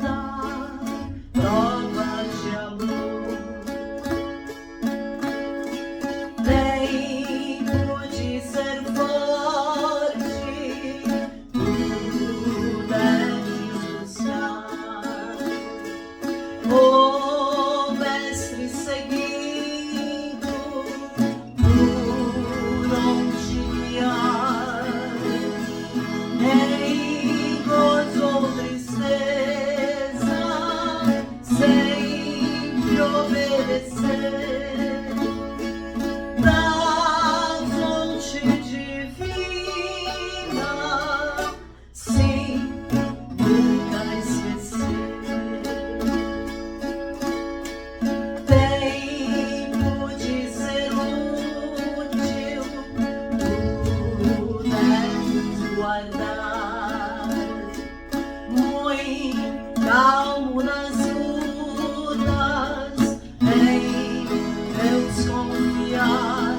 dar provas de amor. Tempo de ser forte, tu deves buscar. Oh, mestre seguindo, por onde guiar, em gozo ou tristeza, sempre obedecer. Da fonte divina, sim, nunca esquecer. Tempo de ser útil, tu deves guardar. Muito calmo nas lutas, em Deus confiar.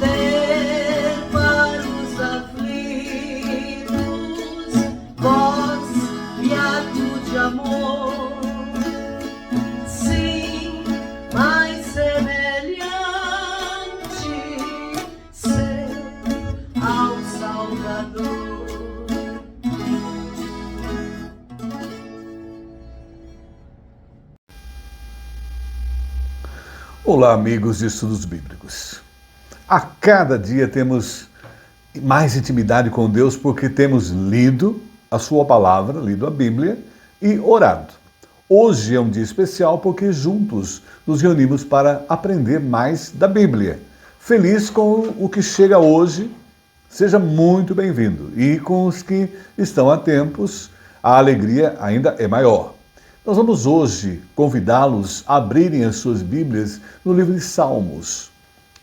Ter para os aflitos voz e ato de amor. Sim, mais semelhante ser ao Salvador. Olá, amigos de estudos bíblicos. A cada dia temos mais intimidade com Deus porque temos lido a sua palavra, lido a Bíblia e orado. Hoje é um dia especial porque juntos nos reunimos para aprender mais da Bíblia. Feliz com o que chega hoje, seja muito bem-vindo. E com os que estão há tempos, a alegria ainda é maior. Nós vamos hoje convidá-los a abrirem as suas Bíblias no livro de Salmos.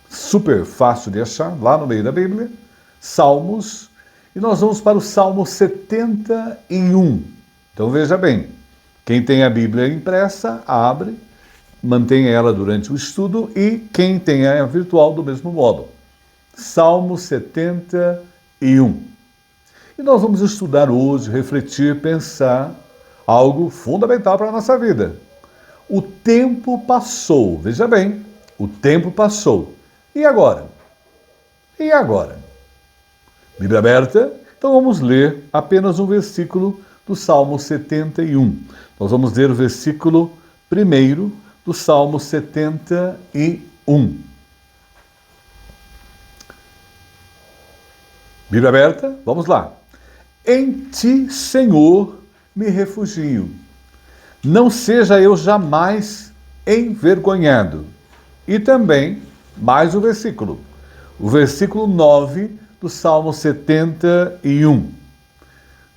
Super fácil de achar, lá no meio da Bíblia. Salmos. E nós vamos para o Salmo 71. Então veja bem, quem tem a Bíblia impressa, abre, mantenha ela durante o estudo e quem tem a virtual do mesmo modo. Salmo 71. E nós vamos estudar hoje, refletir, pensar algo fundamental para a nossa vida. O tempo passou. Veja bem, o tempo passou. E agora? E agora? Bíblia aberta? Então vamos ler apenas um versículo do Salmo 71. Nós vamos ler o versículo 1 do Salmo 71. Bíblia aberta? Vamos lá. Em ti, Senhor, me refugio. Não seja eu jamais envergonhado. E também, mais um versículo. O versículo 9 do Salmo 71.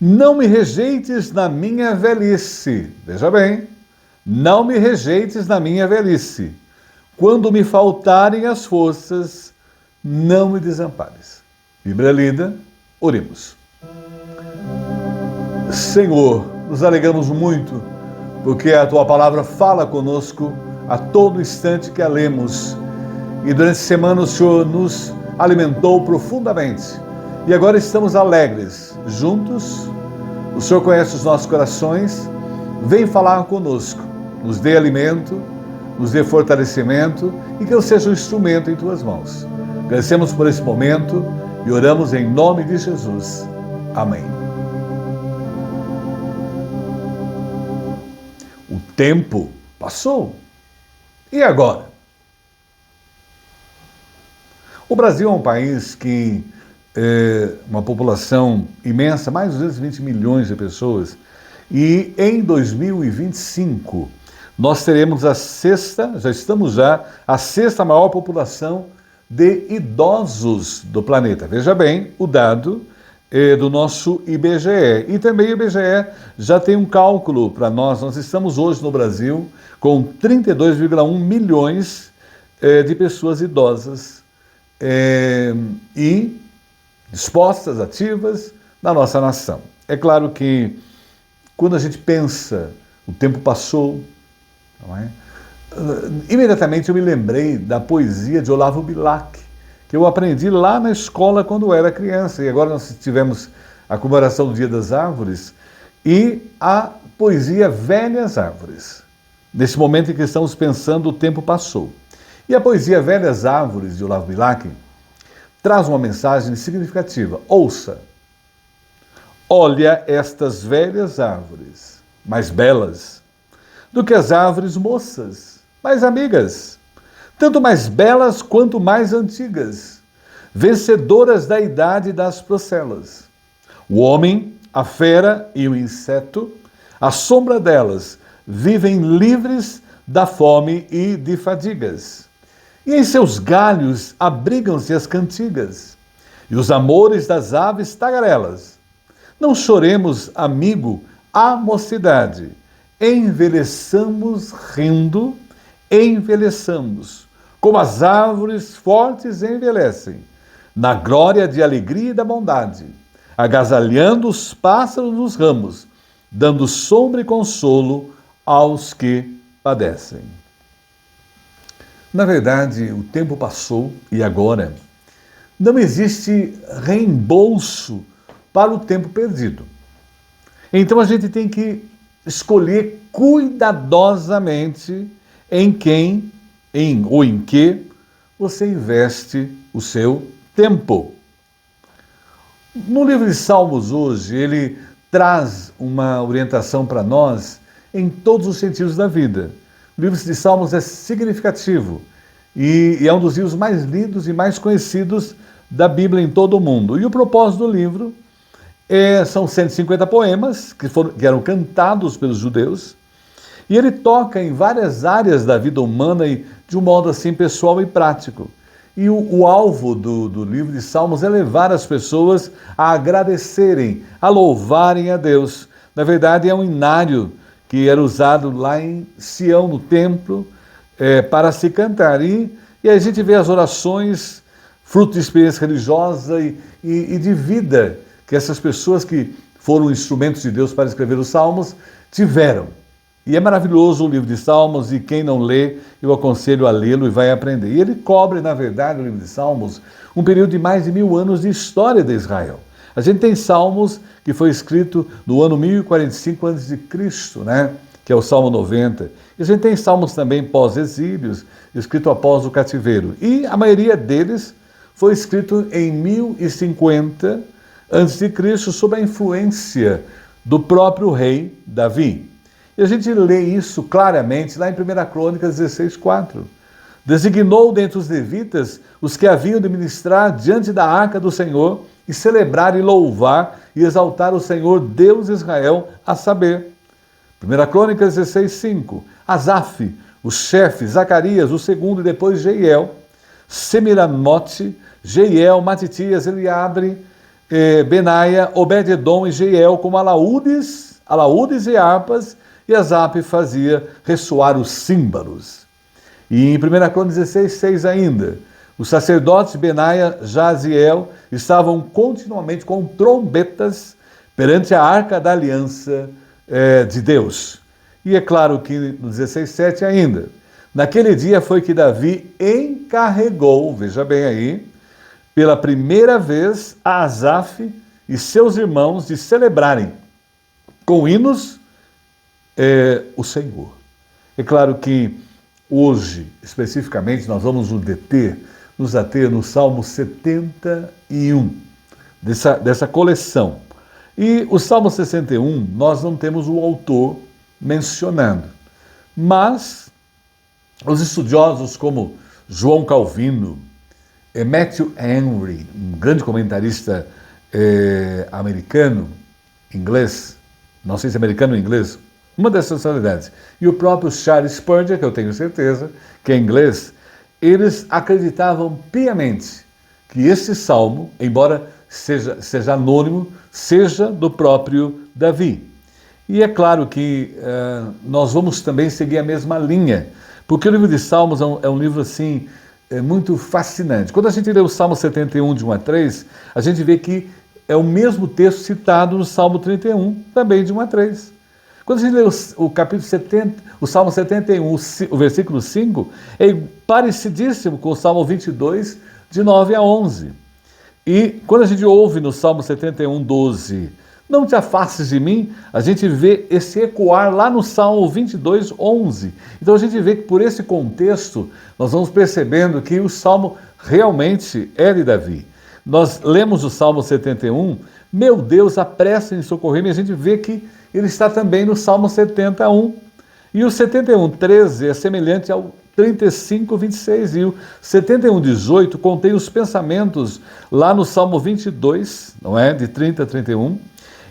Não me rejeites na minha velhice. Veja bem. Não me rejeites na minha velhice. Quando me faltarem as forças, não me desampares. Bíblia lida, oremos. Senhor, nos alegramos muito, porque a Tua palavra fala conosco a todo instante que a lemos. E durante a semana o Senhor nos alimentou profundamente. E agora estamos alegres, juntos. O Senhor conhece os nossos corações. Vem falar conosco. Nos dê alimento, nos dê fortalecimento e que eu seja um instrumento em Tuas mãos. Agradecemos por esse momento e oramos em nome de Jesus. Amém. O tempo passou. E agora? O Brasil é um país que uma população imensa, mais de 220 milhões de pessoas, e em 2025 nós teremos a sexta maior população de idosos do planeta. Veja bem o dado do nosso IBGE. E também o IBGE já tem um cálculo para nós. Nós estamos hoje no Brasil com 32,1 milhões de pessoas idosas e dispostas, ativas na nossa nação. É claro que quando a gente pensa, o tempo passou, não é? Imediatamente eu me lembrei da poesia de Olavo Bilac, que eu aprendi lá na escola quando eu era criança. E agora nós tivemos a comemoração do Dia das Árvores, e a poesia Velhas Árvores. Nesse momento em que estamos pensando, o tempo passou. E a poesia Velhas Árvores, de Olavo Bilac, traz uma mensagem significativa. Ouça. Olha estas velhas árvores, mais belas do que as árvores moças, mais amigas, tanto mais belas quanto mais antigas, vencedoras da idade das procelas. O homem, a fera e o inseto, à sombra delas, vivem livres da fome e de fadigas. E em seus galhos abrigam-se as cantigas, e os amores das aves tagarelas. Não choremos, amigo, a mocidade. Envelheçamos rindo, envelheçamos, como as árvores fortes envelhecem, na glória de alegria e da bondade, agasalhando os pássaros nos ramos, dando sombra e consolo aos que padecem. Na verdade, o tempo passou e agora não existe reembolso para o tempo perdido. Então a gente tem que escolher cuidadosamente em quem, ou em que você investe o seu tempo. No livro de Salmos hoje, ele traz uma orientação para nós em todos os sentidos da vida. O livro de Salmos é significativo e é um dos livros mais lidos e mais conhecidos da Bíblia em todo o mundo. E o propósito do livro são 150 poemas que eram cantados pelos judeus, e ele toca em várias áreas da vida humana e de um modo assim pessoal e prático. E o alvo do livro de Salmos é levar as pessoas a agradecerem, a louvarem a Deus. Na verdade, é um hinário que era usado lá em Sião, no templo, para se cantar. E a gente vê as orações, fruto de experiência religiosa e de vida, que essas pessoas que foram instrumentos de Deus para escrever os Salmos tiveram. E é maravilhoso o livro de Salmos, e quem não lê, eu aconselho a lê-lo e vai aprender. E ele cobre, na verdade, o livro de Salmos, um período de mais de 1000 anos de história de Israel. A gente tem Salmos que foi escrito no ano 1045 a.C., né? Que é o Salmo 90. E a gente tem Salmos também pós-exílios, escrito após o cativeiro. E a maioria deles foi escrito em 1050 a.C., sob a influência do próprio rei Davi. E a gente lê isso claramente lá em 1 Crônicas 16:4. Designou dentre os levitas os que haviam de ministrar diante da arca do Senhor e celebrar e louvar e exaltar o Senhor Deus de Israel, a saber. 1 Crônicas 16:5. Asaf, o chefe, Zacarias, o segundo, e depois Jeiel, Semiramote, Jeiel, Matitias, Eliabre, Benaia, Obed-edom e Jeiel, como alaúdes e harpas, e Asaf fazia ressoar os símbolos. E em 1 Crônicas 16:6 ainda, os sacerdotes Benaia, Jaziel estavam continuamente com trombetas perante a arca da aliança de Deus. E é claro que no 16:7 ainda, naquele dia foi que Davi encarregou, veja bem aí, pela primeira vez a Asaf e seus irmãos de celebrarem com hinos o Senhor. É claro que hoje, especificamente, nós vamos nos ater no Salmo 71, dessa coleção. E o Salmo 61, nós não temos o autor mencionando, mas os estudiosos como João Calvino, Matthew Henry, um grande comentarista americano, inglês, não sei se é americano ou inglês, uma dessas nacionalidades, e o próprio Charles Spurgeon, que eu tenho certeza que é inglês, eles acreditavam piamente que esse salmo, embora seja anônimo, seja do próprio Davi. E é claro que nós vamos também seguir a mesma linha, porque o livro de Salmos é um livro assim, muito fascinante. Quando a gente lê o Salmo 71, de 1 a 3, a gente vê que é o mesmo texto citado no Salmo 31, também de 1 a 3. Quando a gente lê o capítulo 70, o Salmo 71, o versículo 5, é parecidíssimo com o Salmo 22, de 9 a 11. E quando a gente ouve no Salmo 71, 12, Não te afastes de mim, a gente vê esse ecoar lá no Salmo 22, 11. Então a gente vê que por esse contexto, nós vamos percebendo que o Salmo realmente é de Davi. Nós lemos o Salmo 71, meu Deus, apressa em socorrer-me, a gente vê que ele está também no Salmo 71. E o 71, 13 é semelhante ao 35, 26. E o 71, 18 contém os pensamentos lá no Salmo 22, não é? De 30 a 31.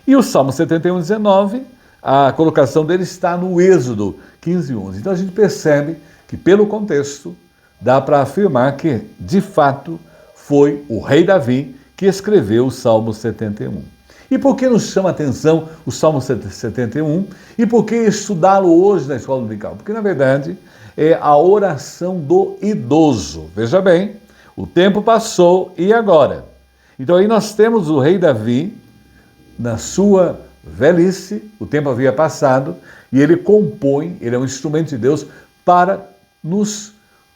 E o Salmo 71, 19, a colocação dele está no Êxodo 15, 11. Então a gente percebe que pelo contexto dá para afirmar que, de fato, foi o rei Davi que escreveu o Salmo 71. E por que nos chama a atenção o Salmo 71? E por que estudá-lo hoje na escola dominical? Porque, na verdade, é a oração do idoso. Veja bem, o tempo passou e agora? Então aí nós temos o rei Davi, na sua velhice, o tempo havia passado, e ele compõe, ele é um instrumento de Deus para nos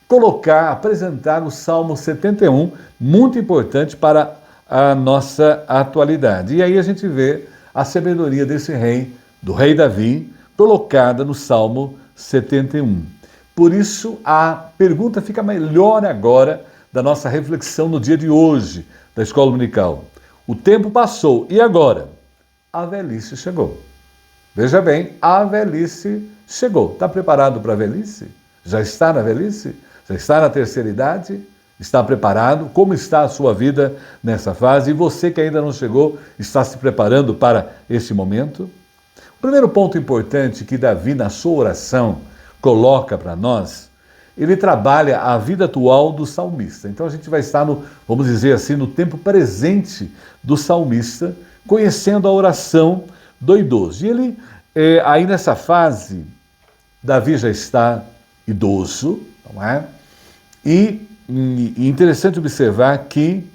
colocar, apresentar o Salmo 71, muito importante para a nossa atualidade. E aí a gente vê a sabedoria desse rei, do rei Davi, colocada no Salmo 71. Por isso, a pergunta fica melhor agora da nossa reflexão no dia de hoje, da Escola Dominical. O tempo passou, e agora? A velhice chegou. Veja bem, a velhice chegou. Está preparado para a velhice? Já está na velhice? Já está na terceira idade? Está preparado? Como está a sua vida nessa fase? E você que ainda não chegou, está se preparando para esse momento? O primeiro ponto importante que Davi, na sua oração, coloca para nós, ele trabalha a vida atual do salmista. Então a gente vai estar vamos dizer assim, no tempo presente do salmista, conhecendo a oração do idoso. E ele, aí nessa fase, Davi já está idoso, não é? E interessante observar que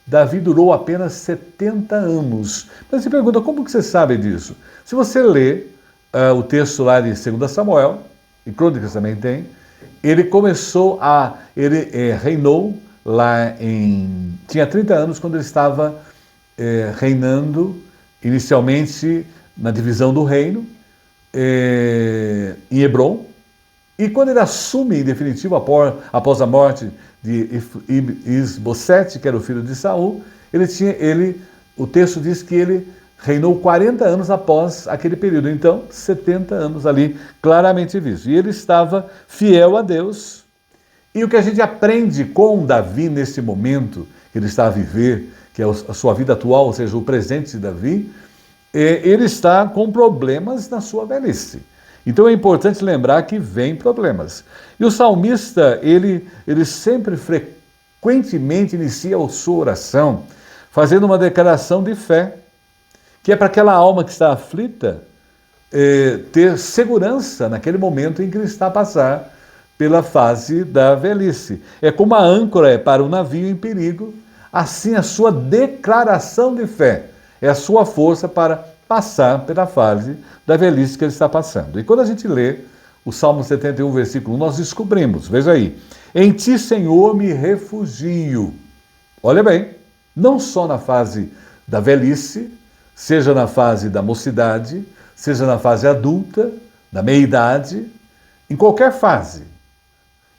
Davi durou apenas 70 anos. Mas você pergunta, como que você sabe disso? Se você lê o texto lá de 2 Samuel, e Crônicas também tem, ele reinou lá tinha 30 anos quando ele estava reinando, inicialmente na divisão do reino, em Hebrom, e quando ele assume em definitivo, após a morte de Isbosete, que era o filho de Saul, o texto diz que ele reinou 40 anos após aquele período, então 70 anos ali, claramente visto. E ele estava fiel a Deus. E o que a gente aprende com Davi nesse momento que ele está a viver, que é a sua vida atual, ou seja, o presente de Davi, ele está com problemas na sua velhice. Então é importante lembrar que vem problemas. E o salmista, ele sempre, frequentemente, inicia a sua oração fazendo uma declaração de fé, que é para aquela alma que está aflita ter segurança naquele momento em que ele está a passar pela fase da velhice. É como a âncora é para o navio em perigo, assim a sua declaração de fé é a sua força para passar pela fase da velhice que ele está passando. E quando a gente lê o Salmo 71, versículo 1, nós descobrimos, veja aí, em ti, Senhor, me refugio. Olha bem, não só na fase da velhice, seja na fase da mocidade, seja na fase adulta, da meia-idade, em qualquer fase.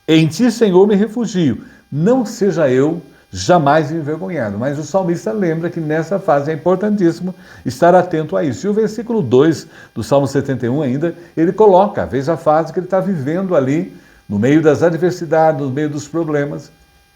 Em ti, Senhor, me refugio. Não seja eu jamais envergonhado. Mas o salmista lembra que nessa fase é importantíssimo estar atento a isso. E o versículo 2 do Salmo 71 ainda, ele coloca, veja a fase que ele está vivendo ali, no meio das adversidades, no meio dos problemas,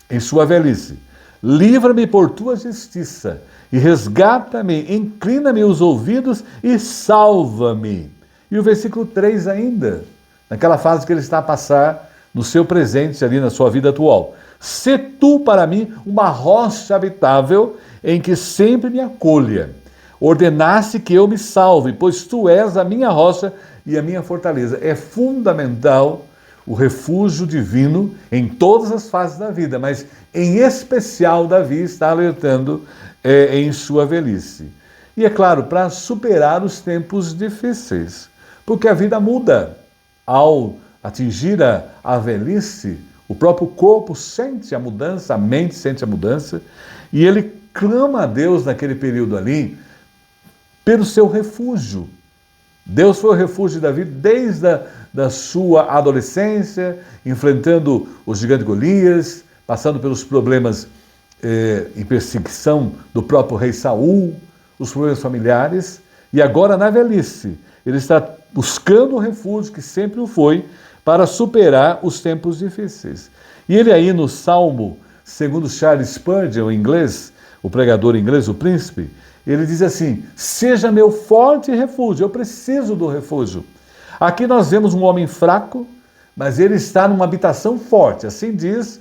em sua velhice. Livra-me por tua justiça e resgata-me, inclina-me os ouvidos e salva-me. E o versículo 3 ainda, naquela fase que ele está a passar no seu presente ali, na sua vida atual. Sê tu para mim uma rocha habitável em que sempre me acolha. Ordenaste que eu me salve, pois tu és a minha rocha e a minha fortaleza. É fundamental o refúgio divino em todas as fases da vida, mas em especial Davi está alertando em sua velhice. E é claro, para superar os tempos difíceis, porque a vida muda. Ao atingir a velhice, o próprio corpo sente a mudança, a mente sente a mudança, e ele clama a Deus naquele período ali, pelo seu refúgio. Deus foi o refúgio de Davi desde da sua adolescência, enfrentando o gigante Golias, passando pelos problemas e perseguição do próprio rei Saul, os problemas familiares, e agora na velhice, ele está buscando o refúgio que sempre o foi para superar os tempos difíceis. E ele aí no Salmo, segundo Charles Spurgeon, em inglês, o pregador inglês, o príncipe, ele diz assim: seja meu forte refúgio, eu preciso do refúgio. Aqui nós vemos um homem fraco, mas ele está numa habitação forte, assim diz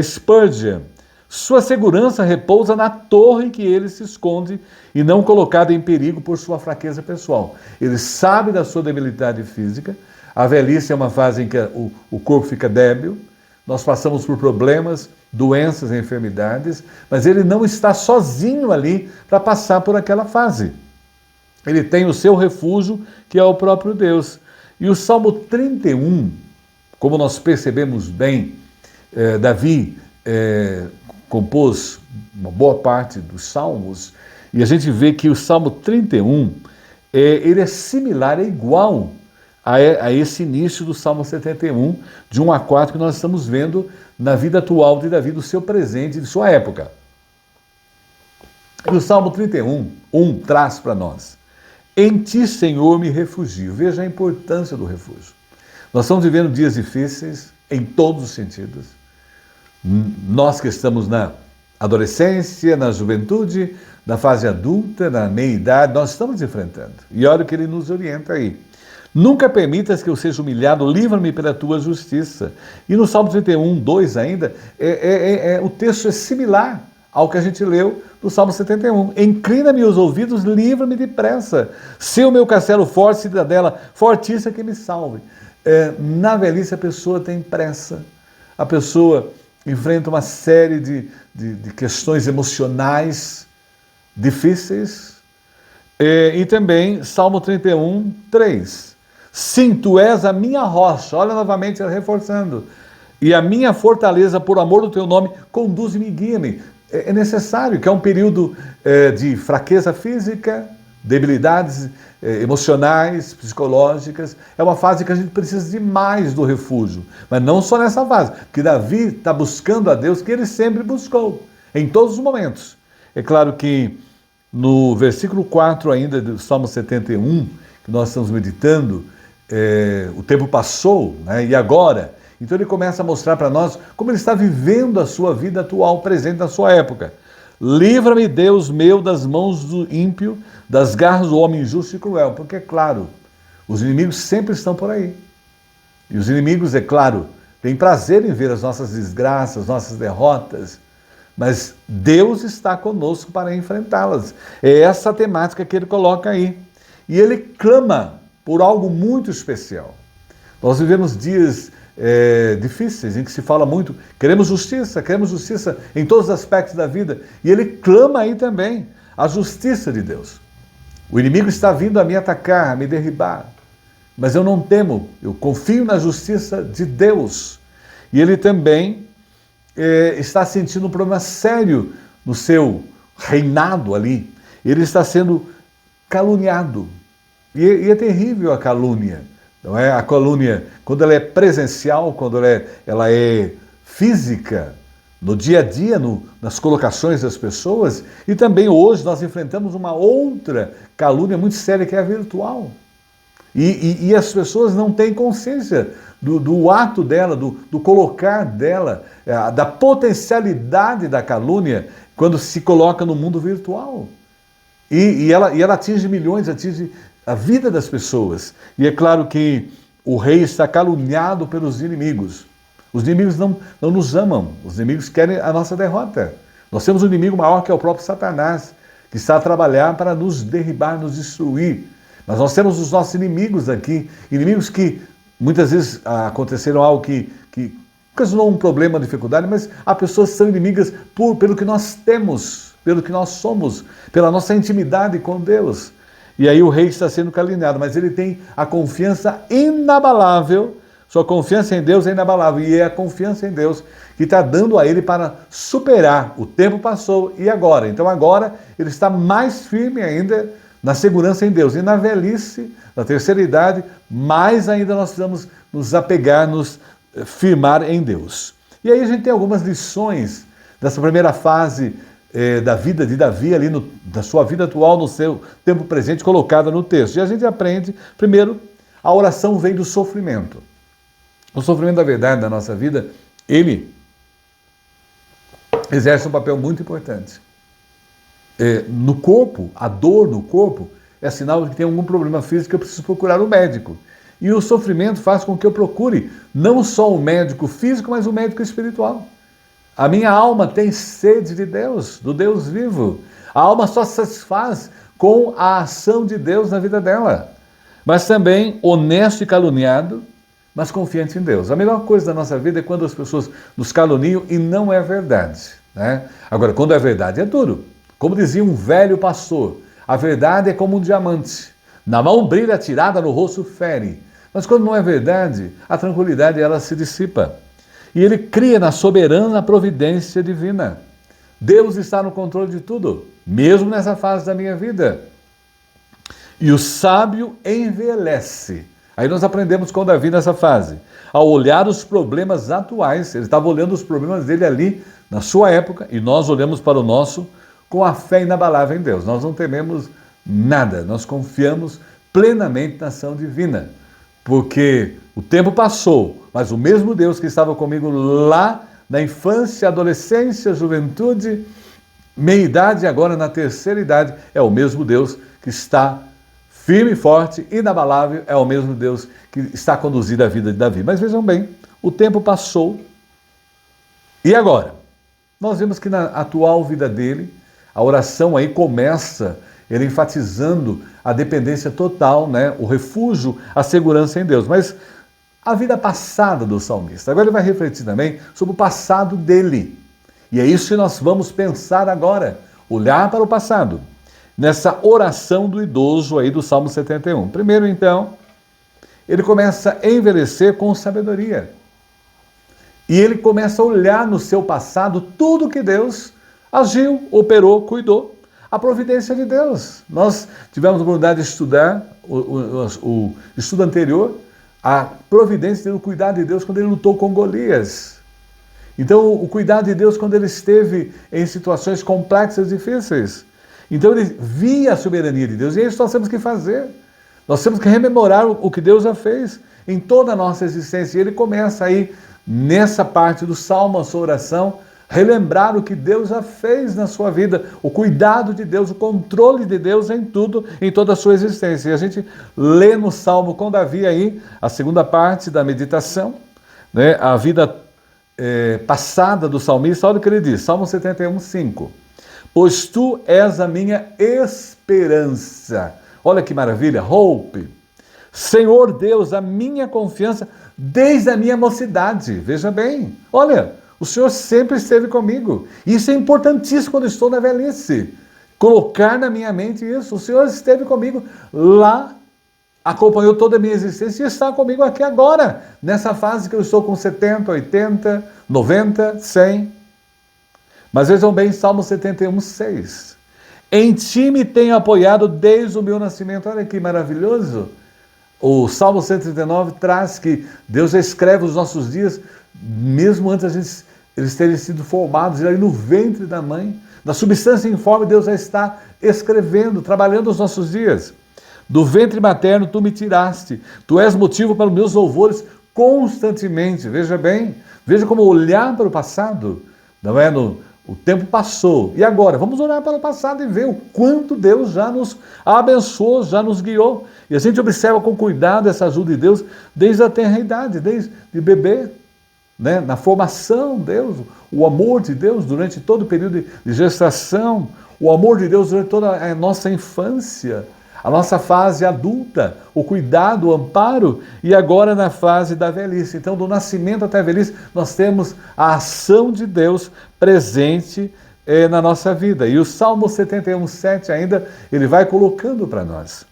Spurgeon. Sua segurança repousa na torre em que ele se esconde e não colocada em perigo por sua fraqueza pessoal. Ele sabe da sua debilidade física, a velhice é uma fase em que o corpo fica débil, nós passamos por problemas, doenças e enfermidades, mas ele não está sozinho ali para passar por aquela fase. Ele tem o seu refúgio, que é o próprio Deus. E o Salmo 31, como nós percebemos bem, Davi compôs uma boa parte dos salmos, e a gente vê que o Salmo 31, ele é similar, é igual a esse início do Salmo 71, de 1 a 4, que nós estamos vendo na vida atual de Davi, do seu presente, de sua época. E o Salmo 31, 1, traz para nós: em ti, Senhor, me refugio. Veja a importância do refúgio. Nós estamos vivendo dias difíceis, em todos os sentidos. Nós que estamos na adolescência, na juventude, na fase adulta, na meia-idade, nós estamos enfrentando. E olha o que ele nos orienta aí. Nunca permitas que eu seja humilhado, livra-me pela tua justiça. E no Salmo 31, 2 ainda, o texto é similar ao que a gente leu no Salmo 71. Inclina-me os ouvidos, livra-me depressa. Se o meu castelo forte, cidadela fortíssima que me salve. Na velhice a pessoa tem pressa, a pessoa enfrenta uma série de questões emocionais difíceis. E também Salmo 31, 3. Sim, tu és a minha rocha, olha novamente reforçando, e a minha fortaleza, por amor do teu nome, conduz-me e guia-me. É necessário, que é um período de fraqueza física, debilidades emocionais, psicológicas, é uma fase que a gente precisa de mais do refúgio, mas não só nessa fase, porque Davi está buscando a Deus, que ele sempre buscou, em todos os momentos. É claro que no versículo 4 ainda do Salmo 71, que nós estamos meditando, o tempo passou, né, e agora? Então ele começa a mostrar para nós como ele está vivendo a sua vida atual, presente na sua época. Livra-me, Deus meu, das mãos do ímpio, das garras do homem injusto e cruel. Porque, é claro, os inimigos sempre estão por aí. E os inimigos, é claro, têm prazer em ver as nossas desgraças, nossas derrotas, mas Deus está conosco para enfrentá-las. É essa a temática que ele coloca aí. E ele clama por algo muito especial. Nós vivemos dias difíceis, em que se fala muito, queremos justiça em todos os aspectos da vida. E ele clama aí também a justiça de Deus. O inimigo está vindo a me atacar, a me derribar, mas eu não temo, eu confio na justiça de Deus. E ele também está sentindo um problema sério no seu reinado ali. Ele está sendo caluniado. E é terrível a calúnia. Não é? A calúnia, quando ela é presencial, quando ela é física, no dia a dia, nas colocações das pessoas, e também hoje nós enfrentamos uma outra calúnia muito séria, que é a virtual. E as pessoas não têm consciência do ato dela, do colocar dela, da potencialidade da calúnia quando se coloca no mundo virtual. E ela atinge milhões, atinge a vida das pessoas. E é claro que o rei está caluniado pelos inimigos. Os inimigos não nos amam, os inimigos querem a nossa derrota. Nós temos um inimigo maior, que é o próprio Satanás, que está a trabalhar para nos derribar, nos destruir. Mas nós temos os nossos inimigos aqui, inimigos que muitas vezes aconteceram algo que ocasionou um problema, uma dificuldade, mas há pessoas que são inimigas pelo que nós temos, pelo que nós somos, pela nossa intimidade com Deus. E aí o rei está sendo caluniado, mas ele tem a confiança inabalável, sua confiança em Deus é inabalável, e é a confiança em Deus que está dando a ele para superar. O tempo passou, e agora? Então agora ele está mais firme ainda na segurança em Deus. E na velhice, na terceira idade, mais ainda nós precisamos nos apegar, nos firmar em Deus. E aí a gente tem algumas lições dessa primeira fase da vida de Davi, ali da sua vida atual, no seu tempo presente, colocada no texto. E a gente aprende, primeiro, a oração vem do sofrimento. O sofrimento da verdade na nossa vida, ele exerce um papel muito importante. No corpo, a dor no corpo é sinal de que tem algum problema físico que eu preciso procurar um médico. E o sofrimento faz com que eu procure não só o médico físico, mas o médico espiritual. A minha alma tem sede de Deus, do Deus vivo. A alma só se satisfaz com a ação de Deus na vida dela. Mas também honesto e caluniado, mas confiante em Deus. A melhor coisa da nossa vida é quando as pessoas nos caluniam e não é verdade, né? Agora, quando é verdade, é duro. Como dizia um velho pastor, a verdade é como um diamante. Na mão brilha, tirada, no rosto fere. Mas quando não é verdade, a tranquilidade ela se dissipa. E ele cria na soberana providência divina. Deus está no controle de tudo, mesmo nessa fase da minha vida. E o sábio envelhece. Aí nós aprendemos com Davi nessa fase. Ao olhar os problemas atuais, ele estava olhando os problemas dele ali, na sua época, e nós olhamos para o nosso com a fé inabalável em Deus. Nós não tememos nada, nós confiamos plenamente na ação divina. Porque o tempo passou, mas o mesmo Deus que estava comigo lá na infância, adolescência, juventude, meia-idade e agora na terceira idade, é o mesmo Deus que está firme e forte, inabalável, é o mesmo Deus que está conduzindo a vida de Davi. Mas vejam bem, o tempo passou. E agora? Nós vemos que na atual vida dele, a oração aí começa, ele enfatizando a dependência total, né? O refúgio, a segurança em Deus. Mas a vida passada do salmista. Agora ele vai refletir também sobre o passado dele. E é isso que nós vamos pensar agora. Olhar para o passado. Nessa oração do idoso aí do Salmo 71. Primeiro, então, ele começa a envelhecer com sabedoria. E ele começa a olhar no seu passado tudo que Deus agiu, operou, cuidou. A providência de Deus. Nós tivemos a oportunidade de estudar o estudo anterior, a providência do cuidado de Deus quando ele lutou com Golias. Então, o cuidado de Deus quando ele esteve em situações complexas e difíceis. Então, ele via a soberania de Deus. E é isso que nós temos que fazer. Nós temos que rememorar o que Deus já fez em toda a nossa existência. E ele começa aí, nessa parte do Salmo, a sua oração, relembrar o que Deus já fez na sua vida, o cuidado de Deus, o controle de Deus em tudo, em toda a sua existência. E a gente lê no Salmo com Davi aí, a segunda parte da meditação, né, a vida passada do salmista. Olha o que ele diz, Salmo 71, 5. Pois tu és a minha esperança. Olha que maravilha, hope. Senhor Deus, a minha confiança desde a minha mocidade. Veja bem, olha, o Senhor sempre esteve comigo. Isso é importantíssimo quando estou na velhice. Colocar na minha mente isso. O Senhor esteve comigo lá, acompanhou toda a minha existência e está comigo aqui agora, nessa fase que eu estou com 70, 80, 90, 100. Mas vejam bem, Salmo 71, 6. Em ti me tenho apoiado desde o meu nascimento. Olha que maravilhoso. O Salmo 139 traz que Deus já escreve os nossos dias, mesmo antes de eles terem sido formados, ali no ventre da mãe, na substância informe, Deus já está escrevendo, trabalhando os nossos dias. Do ventre materno tu me tiraste, tu és motivo para os meus louvores constantemente. Veja bem, veja como olhar para o passado, não é? O tempo passou. E agora? Vamos olhar para o passado e ver o quanto Deus já nos abençoou, já nos guiou. E a gente observa com cuidado essa ajuda de Deus desde a tenra idade, desde de bebê, né? Na formação, Deus, o amor de Deus durante todo o período de gestação, o amor de Deus durante toda a nossa infância, a nossa fase adulta, o cuidado, o amparo, e agora na fase da velhice. Então, do nascimento até a velhice, nós temos a ação de Deus presente na nossa vida. E o Salmo 71, 7 ainda, ele vai colocando para nós.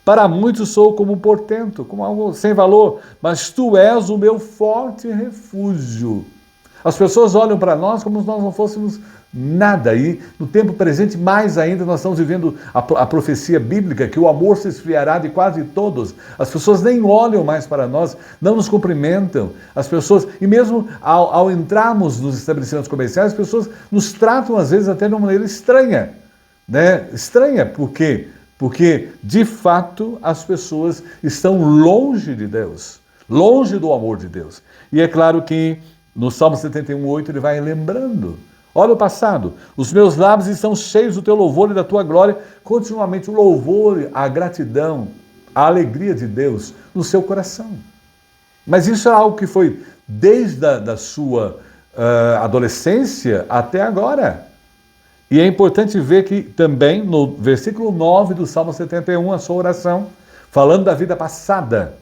Para muitos sou como um portento, como algo sem valor, mas tu és o meu forte refúgio. As pessoas olham para nós como se nós não fôssemos Nada. E no tempo presente, mais ainda, nós estamos vivendo a profecia bíblica que o amor se esfriará de quase todos. As pessoas nem olham mais para nós, não nos cumprimentam. As pessoas, e mesmo ao entrarmos nos estabelecimentos comerciais, as pessoas nos tratam às vezes até de uma maneira estranha. Né? Estranha, por quê? Porque, de fato, as pessoas estão longe de Deus, longe do amor de Deus. E é claro que no Salmo 71:8 ele vai lembrando. Olha o passado, os meus lábios estão cheios do teu louvor e da tua glória, continuamente o louvor, a gratidão, a alegria de Deus no seu coração. Mas isso é algo que foi desde a sua adolescência até agora. E é importante ver que também no versículo 9 do Salmo 71, a sua oração, falando da vida passada,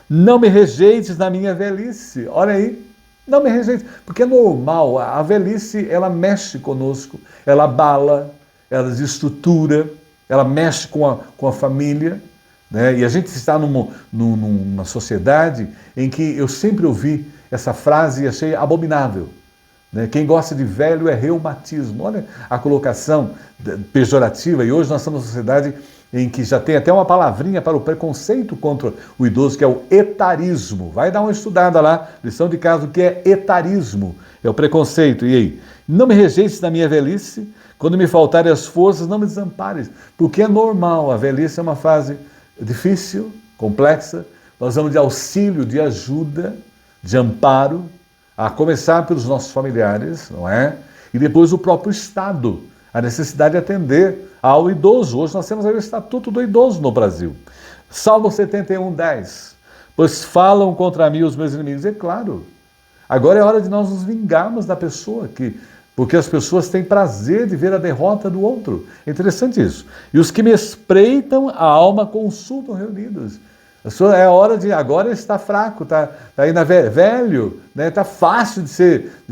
não me rejeites na minha velhice. Olha aí. Não me rejeite, porque é normal, a velhice, ela mexe conosco, ela abala, ela desestrutura, ela mexe com a família, né? E a gente está numa sociedade em que eu sempre ouvi essa frase e achei abominável, né? Quem gosta de velho é reumatismo. Olha a colocação pejorativa, e hoje nós estamos numa sociedade em que já tem até uma palavrinha para o preconceito contra o idoso, que é o etarismo. Vai dar uma estudada lá, lição de casa, o que é etarismo. É o preconceito. E aí? Não me rejeites na minha velhice, quando me faltarem as forças, não me desampares. Porque é normal, a velhice é uma fase difícil, complexa. Nós vamos de auxílio, de ajuda, de amparo, a começar pelos nossos familiares, não é? E depois o próprio Estado, a necessidade de atender ao idoso. Hoje nós temos aí o Estatuto do Idoso no Brasil. Salmo 71:10. Pois falam contra mim os meus inimigos. É claro, agora é hora de nós nos vingarmos da pessoa, porque as pessoas têm prazer de ver a derrota do outro. É interessante isso. E os que me espreitam a alma consultam reunidos. É hora de, agora está fraco, está ainda velho, né? Está fácil de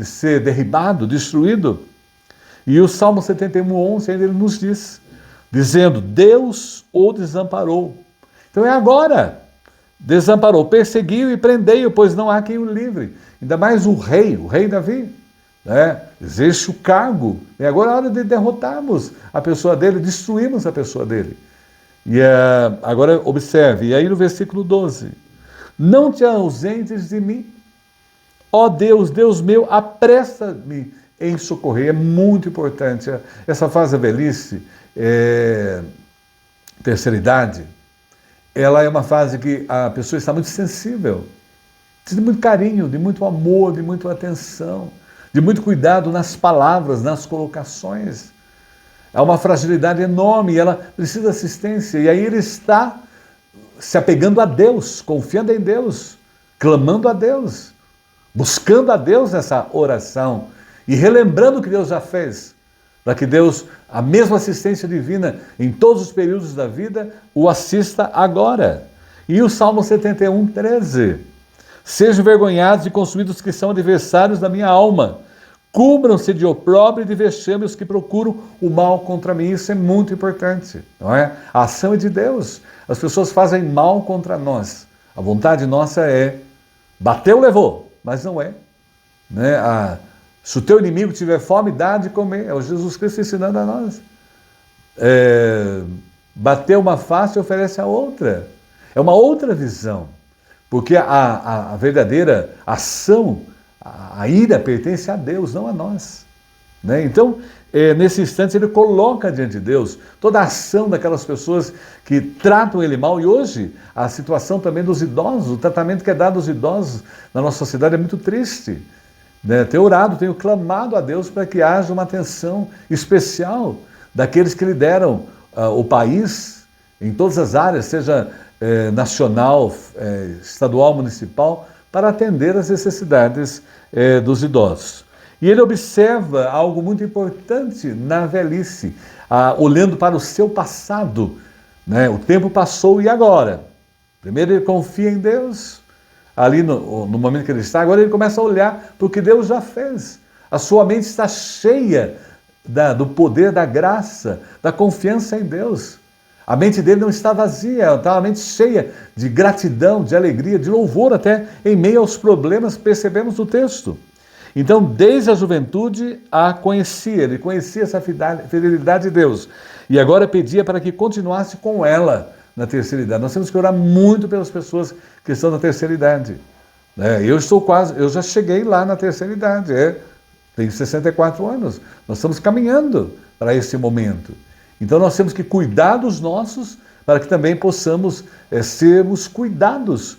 ser derribado, destruído. E o Salmo 71:11 ainda ele nos diz, dizendo, Deus o desamparou. Então é agora. Desamparou, perseguiu e prendeu, pois não há quem o livre. Ainda mais o rei Davi, né? Existe o cargo. E agora é hora de derrotarmos a pessoa dele, destruirmos a pessoa dele. E agora observe, e aí no versículo 12, não te ausentes de mim, ó Deus, Deus meu, apressa-me em socorrer. É muito importante. Essa fase da velhice, terceira idade, ela é uma fase que a pessoa está muito sensível, precisa de muito carinho, de muito amor, de muita atenção, de muito cuidado nas palavras, nas colocações. Há uma fragilidade enorme e ela precisa de assistência. E aí ele está se apegando a Deus, confiando em Deus, clamando a Deus, buscando a Deus nessa oração e relembrando o que Deus já fez, para que Deus, a mesma assistência divina em todos os períodos da vida, o assista agora. E o Salmo 71:13. Sejam envergonhados e consumidos os que são adversários da minha alma. Cubram-se de opróbrio e de vexame os que procuram o mal contra mim. Isso é muito importante, não é? A ação é de Deus. As pessoas fazem mal contra nós. A vontade nossa é, bateu, levou, mas não é. Né? Se o teu inimigo tiver fome, dá de comer. É o Jesus Cristo ensinando a nós. Bateu uma face e oferece a outra. É uma outra visão. Porque a verdadeira ação, a ira pertence a Deus, não a nós. Né? Então, nesse instante, ele coloca diante de Deus toda a ação daquelas pessoas que tratam ele mal. E hoje, a situação também dos idosos, o tratamento que é dado aos idosos na nossa sociedade é muito triste. Né? Tenho orado, tenho clamado a Deus para que haja uma atenção especial daqueles que lideram o país em todas as áreas, seja nacional, estadual, municipal, para atender às necessidades dos idosos. E ele observa algo muito importante na velhice, olhando para o seu passado. Né? O tempo passou e agora? Primeiro ele confia em Deus, ali no momento que ele está, agora ele começa a olhar para o que Deus já fez. A sua mente está cheia do poder, da graça, da confiança em Deus. A mente dele não está vazia, ela está a mente cheia de gratidão, de alegria, de louvor até em meio aos problemas que percebemos no texto. Então, desde a juventude, a conhecia, ele conhecia essa fidelidade de Deus. E agora pedia para que continuasse com ela na terceira idade. Nós temos que orar muito pelas pessoas que estão na terceira idade. Eu já cheguei lá na terceira idade, tenho 64 anos. Nós estamos caminhando para esse momento. Então nós temos que cuidar dos nossos para que também possamos sermos cuidados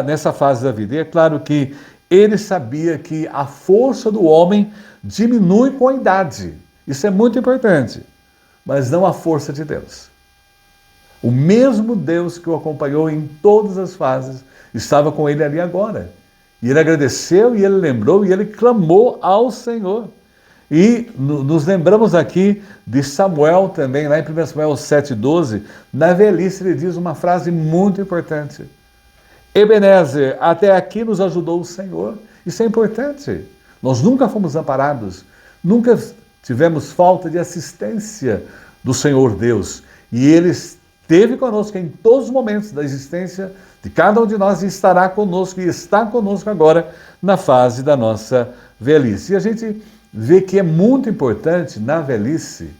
nessa fase da vida. E é claro que ele sabia que a força do homem diminui com a idade. Isso é muito importante, mas não a força de Deus. O mesmo Deus que o acompanhou em todas as fases estava com ele ali agora. E ele agradeceu, e ele lembrou, e ele clamou ao Senhor. E nos lembramos aqui de Samuel também, lá em 1 Samuel 7,12, na velhice ele diz uma frase muito importante. Ebenezer, até aqui nos ajudou o Senhor. Isso é importante. Nós nunca fomos amparados, nunca tivemos falta de assistência do Senhor Deus. E Ele esteve conosco em todos os momentos da existência de cada um de nós e estará conosco e está conosco agora na fase da nossa velhice. E a gente vê que é muito importante na velhice,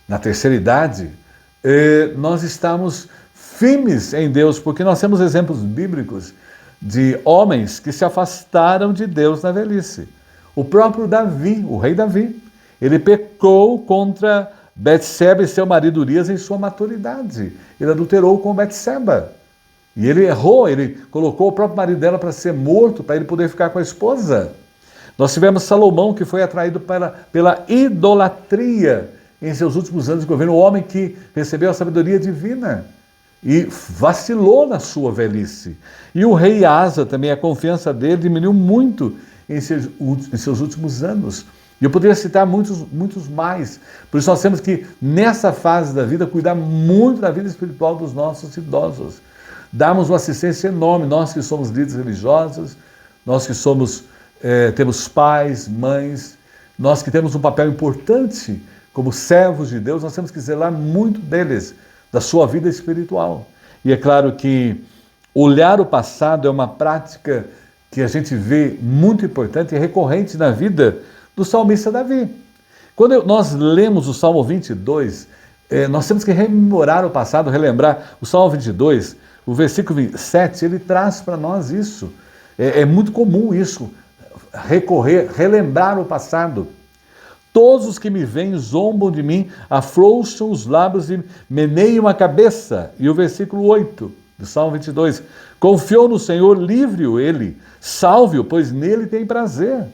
na terceira idade, nós estamos firmes em Deus, porque nós temos exemplos bíblicos de homens que se afastaram de Deus na velhice. O próprio Davi, o rei Davi, ele pecou contra Betseba e seu marido Urias em sua maturidade. Ele adulterou com Betseba. E ele errou, ele colocou o próprio marido dela para ser morto, para ele poder ficar com a esposa. Nós tivemos Salomão, que foi atraído pela idolatria em seus últimos anos de governo, o homem que recebeu a sabedoria divina e vacilou na sua velhice. E o rei Asa também, a confiança dele diminuiu muito em seus últimos anos. E eu poderia citar muitos mais. Por isso nós temos que, nessa fase da vida, cuidar muito da vida espiritual dos nossos idosos. Darmos uma assistência enorme, nós que somos líderes religiosos, nós que temos pais, mães, nós que temos um papel importante como servos de Deus, nós temos que zelar muito deles, da sua vida espiritual. E é claro que olhar o passado é uma prática que a gente vê muito importante e recorrente na vida do salmista Davi. Quando nós lemos o Salmo 22, nós temos que rememorar o passado, relembrar. O Salmo 22, o versículo 27, ele traz para nós isso. É muito comum isso, relembrar o passado. Todos os que me veem zombam de mim, afrouxam os lábios e meneiam a cabeça. E o versículo 8 do Salmo 22. Confiou no Senhor, livre-o ele, salve-o, pois nele tem prazer.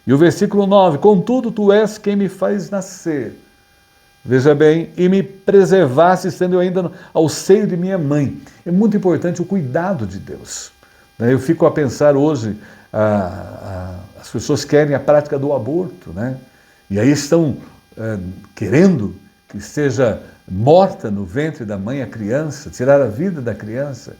E o versículo 9. Contudo, tu és quem me faz nascer. Veja bem, e me preservaste, estando eu ainda ao seio de minha mãe. É muito importante o cuidado de Deus. Eu fico a pensar hoje, as pessoas querem a prática do aborto, né? E aí estão querendo que seja morta no ventre da mãe a criança, tirar a vida da criança.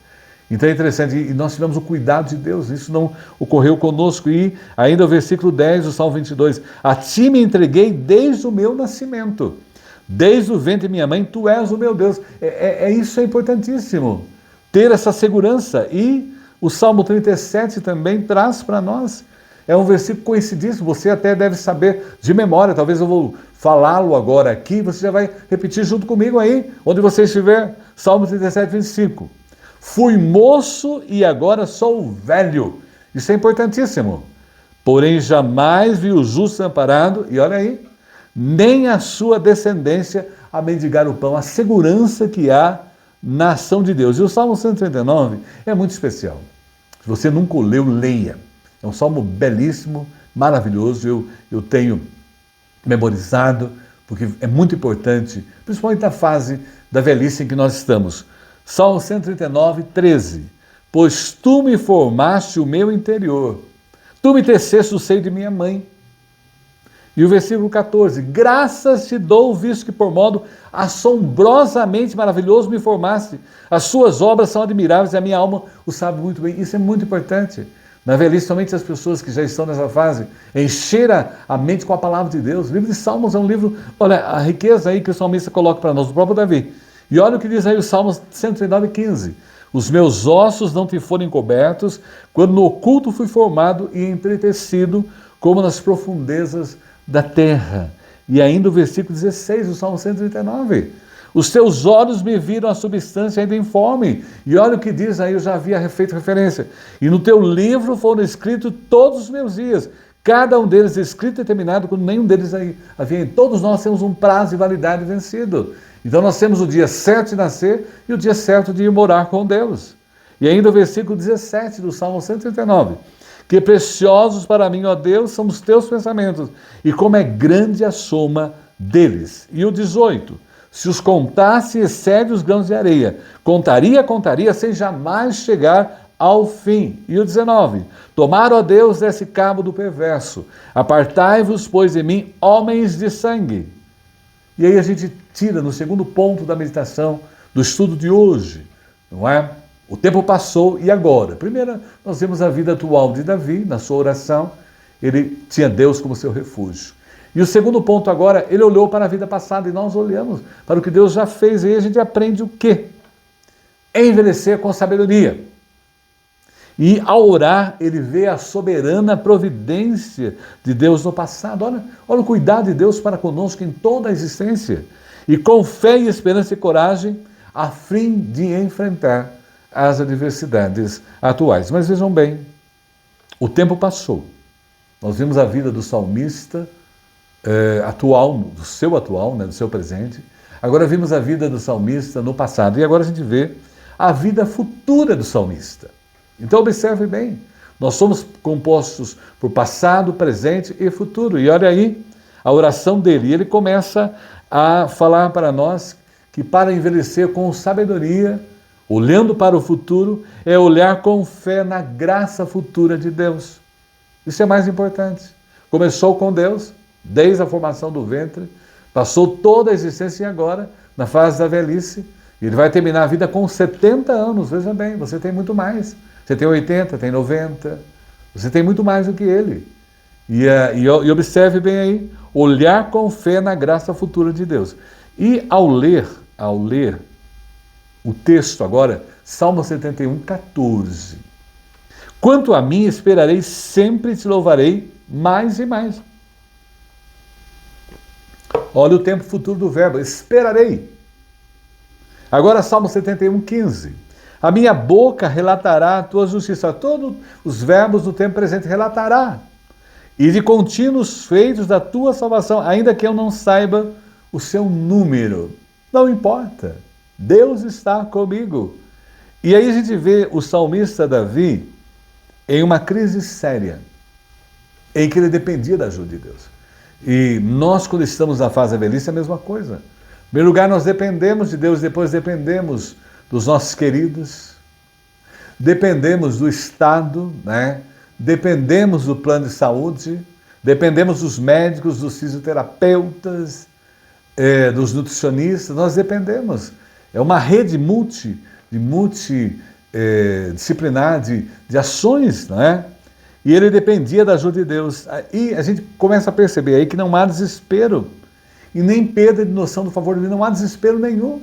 Então é interessante, e nós tivemos o cuidado de Deus, isso não ocorreu conosco. E ainda o versículo 10 do Salmo 22, a ti me entreguei desde o meu nascimento, desde o ventre de minha mãe, tu és o meu Deus. Isso é importantíssimo, ter essa segurança. E o Salmo 37 também traz para nós, é um versículo conhecidíssimo, você até deve saber de memória, talvez eu vou falá-lo agora aqui, você já vai repetir junto comigo aí, onde você estiver. Salmo 37, 25. Fui moço e agora sou velho. Isso é importantíssimo. Porém jamais vi o justo amparado, e olha aí, nem a sua descendência a mendigar o pão. A segurança que há na ação de Deus. E o Salmo 139 é muito especial. Se você nunca o leu, leia. É um salmo belíssimo, maravilhoso, eu tenho memorizado, porque é muito importante, principalmente na fase da velhice em que nós estamos. Salmo 139, 13. Pois tu me formaste o meu interior, tu me teceste do seio de minha mãe. E o versículo 14. Graças te dou, visto que por modo assombrosamente maravilhoso me formaste. As suas obras são admiráveis e a minha alma o sabe muito bem. Isso é muito importante. Na velhice, somente as pessoas que já estão nessa fase, encher a mente com a palavra de Deus. O livro de Salmos é um livro, olha, a riqueza aí que o salmista coloca para nós, o próprio Davi. E olha o que diz aí o Salmos 139, 15. Os meus ossos não te foram encobertos, quando no oculto fui formado e entretecido, como nas profundezas da terra. E ainda o versículo 16 do Salmo 139. Os teus olhos me viram a substância ainda informe. E olha o que diz aí, eu já havia feito referência. E no teu livro foram escritos todos os meus dias, cada um deles escrito e terminado, quando nenhum deles aí havia. Todos nós temos um prazo de validade vencido. Então nós temos o dia certo de nascer e o dia certo de ir morar com Deus. E ainda o versículo 17 do Salmo 139. Que preciosos para mim, ó Deus, são os teus pensamentos, e como é grande a soma deles. E o 18. Se os contasse, excede os grãos de areia. Contaria, sem jamais chegar ao fim. E o 19. Tomar, ó Deus, desse cabo do perverso. Apartai-vos, pois, de mim, homens de sangue. E aí a gente tira no segundo ponto da meditação, do estudo de hoje, não é? O tempo passou e agora? Primeiro, nós vemos a vida atual de Davi, na sua oração. Ele tinha Deus como seu refúgio. E o segundo ponto agora, ele olhou para a vida passada e nós olhamos para o que Deus já fez. E aí a gente aprende o quê? Envelhecer com sabedoria. E ao orar, ele vê a soberana providência de Deus no passado. Olha o cuidado de Deus para conosco em toda a existência. E com fé e esperança e coragem, a fim de enfrentar as adversidades atuais. Mas vejam bem, o tempo passou. Nós vimos a vida do salmista atual, do seu presente. Agora vimos a vida do salmista no passado. E agora a gente vê a vida futura do salmista. Então observe bem, nós somos compostos por passado, presente e futuro. E olha aí a oração dele. E ele começa a falar para nós que para envelhecer com sabedoria, olhando para o futuro, é olhar com fé na graça futura de Deus. Isso é mais importante. Começou com Deus, desde a formação do ventre, passou toda a existência e agora, na fase da velhice, ele vai terminar a vida com 70 anos. Veja bem, você tem muito mais. Você tem 80, tem 90, você tem muito mais do que ele. E observe bem aí, olhar com fé na graça futura de Deus. E ao ler o texto agora, Salmo 71, 14. Quanto a mim, esperarei sempre e te louvarei mais e mais. Olha o tempo futuro do verbo, esperarei. Agora Salmo 71, 15. A minha boca relatará a tua justiça. Todos os verbos do tempo presente relatará. E de contínuos feitos da tua salvação, ainda que eu não saiba o seu número. Não importa. Deus está comigo. E aí a gente vê o salmista Davi em uma crise séria, em que ele dependia da ajuda de Deus. E nós, quando estamos na fase da velhice, é a mesma coisa. Em primeiro lugar, nós dependemos de Deus, depois dependemos dos nossos queridos, dependemos do Estado, né? Dependemos do plano de saúde, dependemos dos médicos, dos fisioterapeutas, dos nutricionistas, nós dependemos. É uma rede multidisciplinar de ações, não é? E ele dependia da ajuda de Deus. E a gente começa a perceber aí que não há desespero e nem perda de noção do favor de Deus, não há desespero nenhum.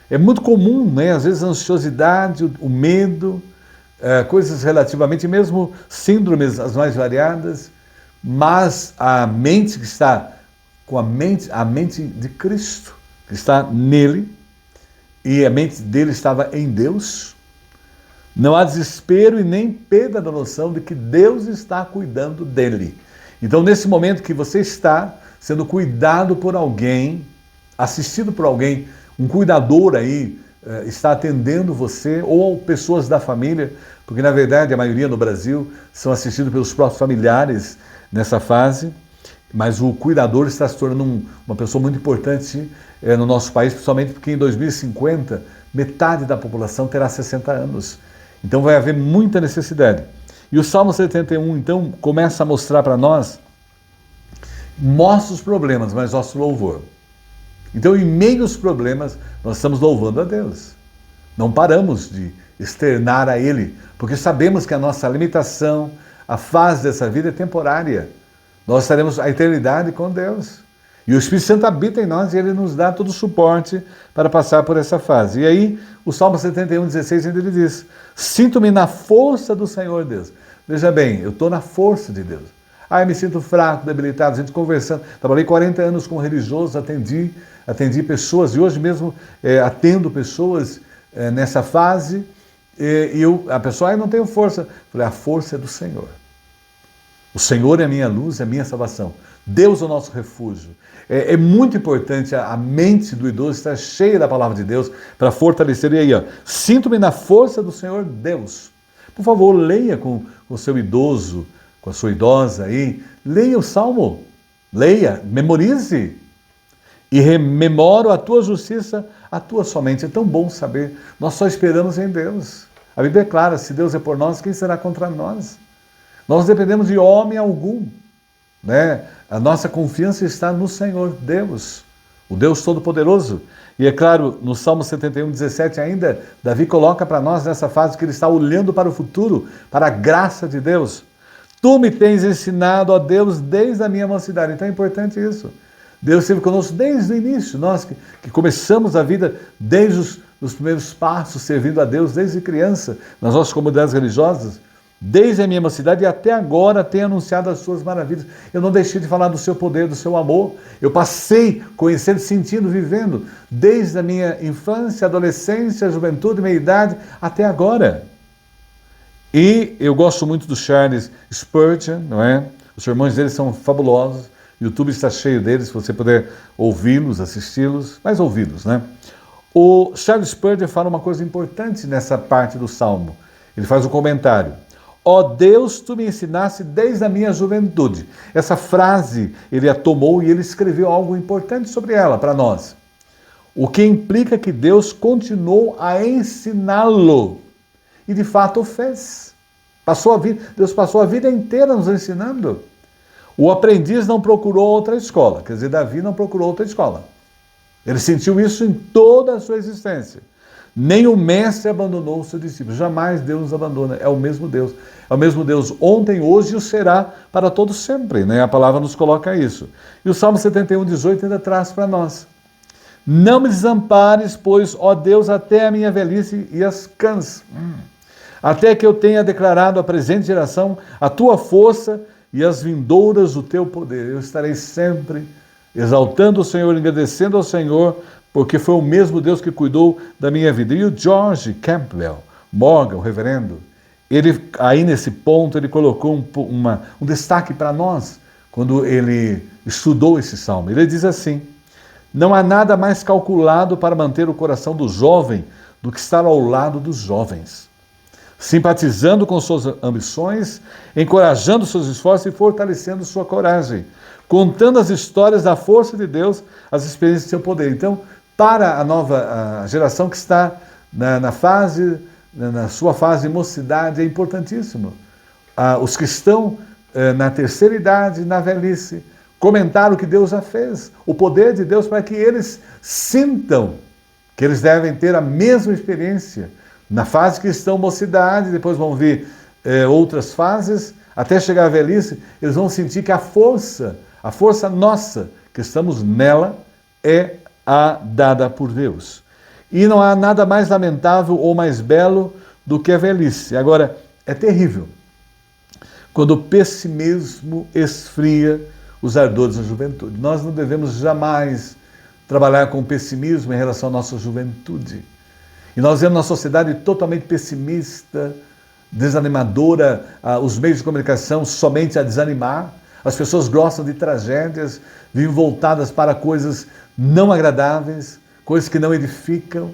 É muito comum, né? Às vezes a ansiosidade, o medo, coisas relativamente, mesmo síndromes as mais variadas, mas a mente que está com a mente de Cristo, que está nele, e a mente dele estava em Deus, não há desespero e nem perda da noção de que Deus está cuidando dele. Então, nesse momento que você está sendo cuidado por alguém, assistido por alguém, um cuidador aí está atendendo você, ou pessoas da família, porque na verdade a maioria no Brasil são assistidos pelos próprios familiares nessa fase, mas o cuidador está se tornando uma pessoa muito importante no nosso país, principalmente porque em 2050 metade da população terá 60 anos. Então vai haver muita necessidade. E o Salmo 71, então, começa a mostrar para nós, mostra os problemas, mas nosso louvor. Então, em meio aos problemas, nós estamos louvando a Deus. Não paramos de externar a Ele, porque sabemos que a nossa limitação, a fase dessa vida é temporária. Nós estaremos a eternidade com Deus. E o Espírito Santo habita em nós e Ele nos dá todo o suporte para passar por essa fase. E aí, o Salmo 71, 16, ele diz: sinto-me na força do Senhor Deus. Veja bem, eu estou na força de Deus. Ah, eu me sinto fraco, debilitado. A gente conversando. Trabalhei 40 anos com religiosos, atendi pessoas e hoje mesmo atendo pessoas nessa fase. A pessoa, eu não tenho força. Eu falei, a força é do Senhor. O Senhor é a minha luz, é a minha salvação. Deus é o nosso refúgio. É muito importante a mente do idoso estar cheia da palavra de Deus para fortalecer. E aí, ó, sinto-me na força do Senhor Deus. Por favor, leia com o seu idoso, com a sua idosa aí. Leia o Salmo. Leia, memorize. E rememoro a tua justiça, a tua somente. É tão bom saber. Nós só esperamos em Deus. A Bíblia é clara, se Deus é por nós, quem será contra nós? Nós dependemos de homem algum, né? A nossa confiança está no Senhor Deus, o Deus Todo-Poderoso. E é claro, no Salmo 71, 17 ainda, Davi coloca para nós nessa fase que ele está olhando para o futuro, para a graça de Deus. Tu me tens ensinado, ó Deus, desde a minha mocidade. Então é importante isso. Deus esteve conosco desde o início, nós que começamos a vida desde os primeiros passos, servindo a Deus desde criança, nas nossas comunidades religiosas. Desde a minha mocidade e até agora tenho anunciado as suas maravilhas. Eu não deixei de falar do seu poder, do seu amor. Eu passei conhecendo, sentindo, vivendo, desde a minha infância, adolescência, juventude, meia-idade, até agora. E eu gosto muito do Charles Spurgeon, não é? Os sermões dele são fabulosos. O YouTube está cheio deles, se você puder ouvi-los, assisti-los, mas ouvi-los, né? O Charles Spurgeon fala uma coisa importante nessa parte do Salmo. Ele faz um comentário. Ó Deus, tu me ensinaste desde a minha juventude. Essa frase ele a tomou e ele escreveu algo importante sobre ela para nós. O que implica que Deus continuou a ensiná-lo. E de fato o fez. Deus passou a vida inteira nos ensinando. O aprendiz não procurou outra escola. Quer dizer, Davi não procurou outra escola. Ele sentiu isso em toda a sua existência. Nem o mestre abandonou o seu discípulo. Jamais Deus nos abandona. É o mesmo Deus. É o mesmo Deus ontem, hoje e o será para todos sempre. Né? A palavra nos coloca isso. E o Salmo 71, 18 ainda traz para nós. Não me desampares, pois, ó Deus, até a minha velhice e as cãs. Até que eu tenha declarado à presente geração a tua força e as vindouras do teu poder. Eu estarei sempre exaltando o Senhor, agradecendo ao Senhor, porque foi o mesmo Deus que cuidou da minha vida. E o George Campbell Morgan, o reverendo, ele aí nesse ponto, ele colocou um destaque para nós, quando ele estudou esse salmo. Ele diz assim, não há nada mais calculado para manter o coração do jovem do que estar ao lado dos jovens, simpatizando com suas ambições, encorajando seus esforços e fortalecendo sua coragem, contando as histórias da força de Deus, as experiências de seu poder. Então, para a nova geração que está na sua fase de mocidade, é importantíssimo. Os que estão na terceira idade, na velhice, comentar o que Deus já fez, o poder de Deus, para que eles sintam que eles devem ter a mesma experiência na fase que estão mocidade, depois vão vir outras fases, até chegar à velhice, eles vão sentir que a força nossa, que estamos nela, é a dada por Deus. E não há nada mais lamentável ou mais belo do que a velhice. Agora, é terrível quando o pessimismo esfria os ardores da juventude. Nós não devemos jamais trabalhar com pessimismo em relação à nossa juventude. E nós vemos uma sociedade totalmente pessimista, desanimadora, os meios de comunicação somente a desanimar. As pessoas gostam de tragédias, vivem voltadas para coisas não agradáveis, coisas que não edificam.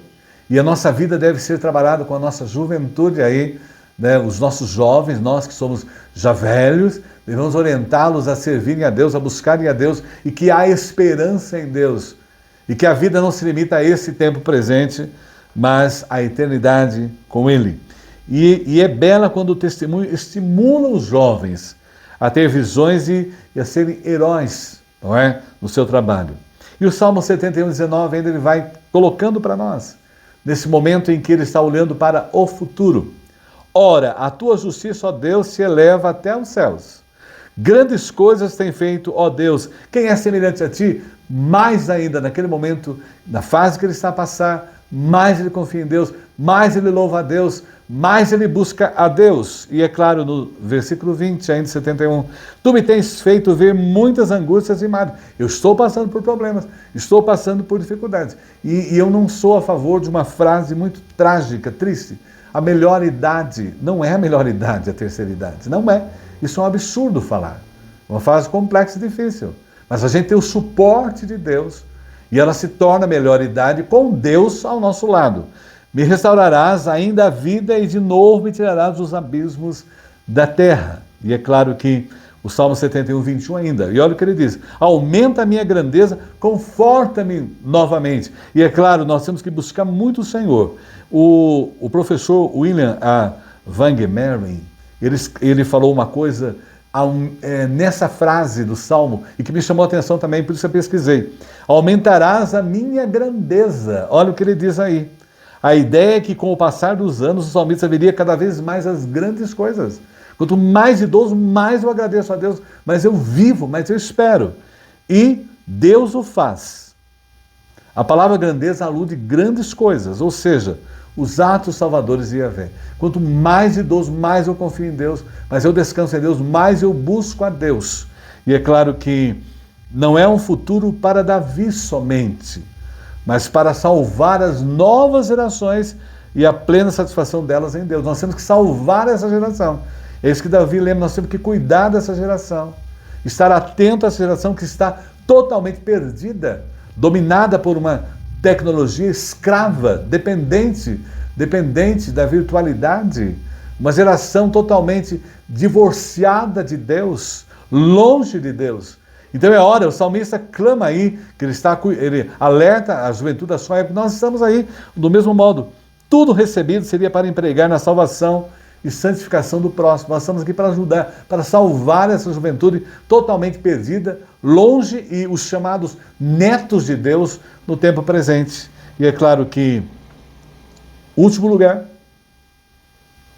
E a nossa vida deve ser trabalhada com a nossa juventude aí, né? Os nossos jovens, nós que somos já velhos, devemos orientá-los a servirem a Deus, a buscarem a Deus, e que há esperança em Deus. E que a vida não se limita a esse tempo presente, mas a eternidade com Ele. E é bela quando o testemunho estimula os jovens a ter visões e a serem heróis, não é? No seu trabalho. E o Salmo 71, 19 ainda ele vai colocando para nós, nesse momento em que ele está olhando para o futuro. Ora, a tua justiça, ó Deus, se eleva até os céus. Grandes coisas tem feito, ó Deus. Quem é semelhante a ti? Mais ainda, naquele momento, na fase que ele está a passar, mais ele confia em Deus, mais ele louva a Deus, mais ele busca a Deus. E é claro, no versículo 20, ainda 71, tu me tens feito ver muitas angústias e males. Eu estou passando por problemas, estou passando por dificuldades. E eu não sou a favor de uma frase muito trágica, triste. A melhor idade não é a melhor idade, a terceira idade. Não é. Isso é um absurdo falar. Uma frase complexa e difícil. Mas a gente tem o suporte de Deus e ela se torna a melhor idade com Deus ao nosso lado. Me restaurarás ainda a vida e de novo me tirarás dos abismos da terra. E é claro que o Salmo 71, 21 ainda. E olha o que ele diz. Aumenta a minha grandeza, conforta-me novamente. E é claro, nós temos que buscar muito o Senhor. O professor William Van Gemeren, ele falou uma coisa nessa frase do Salmo e que me chamou a atenção também, por isso eu pesquisei. Aumentarás a minha grandeza. Olha o que ele diz aí. A ideia é que com o passar dos anos o salmista veria cada vez mais as grandes coisas. Quanto mais idoso, mais eu agradeço a Deus, mas eu vivo, mas eu espero. E Deus o faz. A palavra grandeza alude grandes coisas, ou seja, os atos salvadores de Yahvé. Quanto mais idoso, mais eu confio em Deus, mas eu descanso em Deus, mais eu busco a Deus. E é claro que não é um futuro para Davi somente, mas para salvar as novas gerações e a plena satisfação delas em Deus. Nós temos que salvar essa geração. É isso que Davi lembra, nós temos que cuidar dessa geração. Estar atento a essa geração que está totalmente perdida, dominada por uma tecnologia escrava, dependente da virtualidade. Uma geração totalmente divorciada de Deus, longe de Deus. Então é hora, o salmista clama aí, que ele alerta a juventude da sua época, nós estamos aí do mesmo modo. Tudo recebido seria para empregar na salvação e santificação do próximo. Nós estamos aqui para ajudar, para salvar essa juventude totalmente perdida, longe e os chamados netos de Deus no tempo presente. E é claro que, último lugar,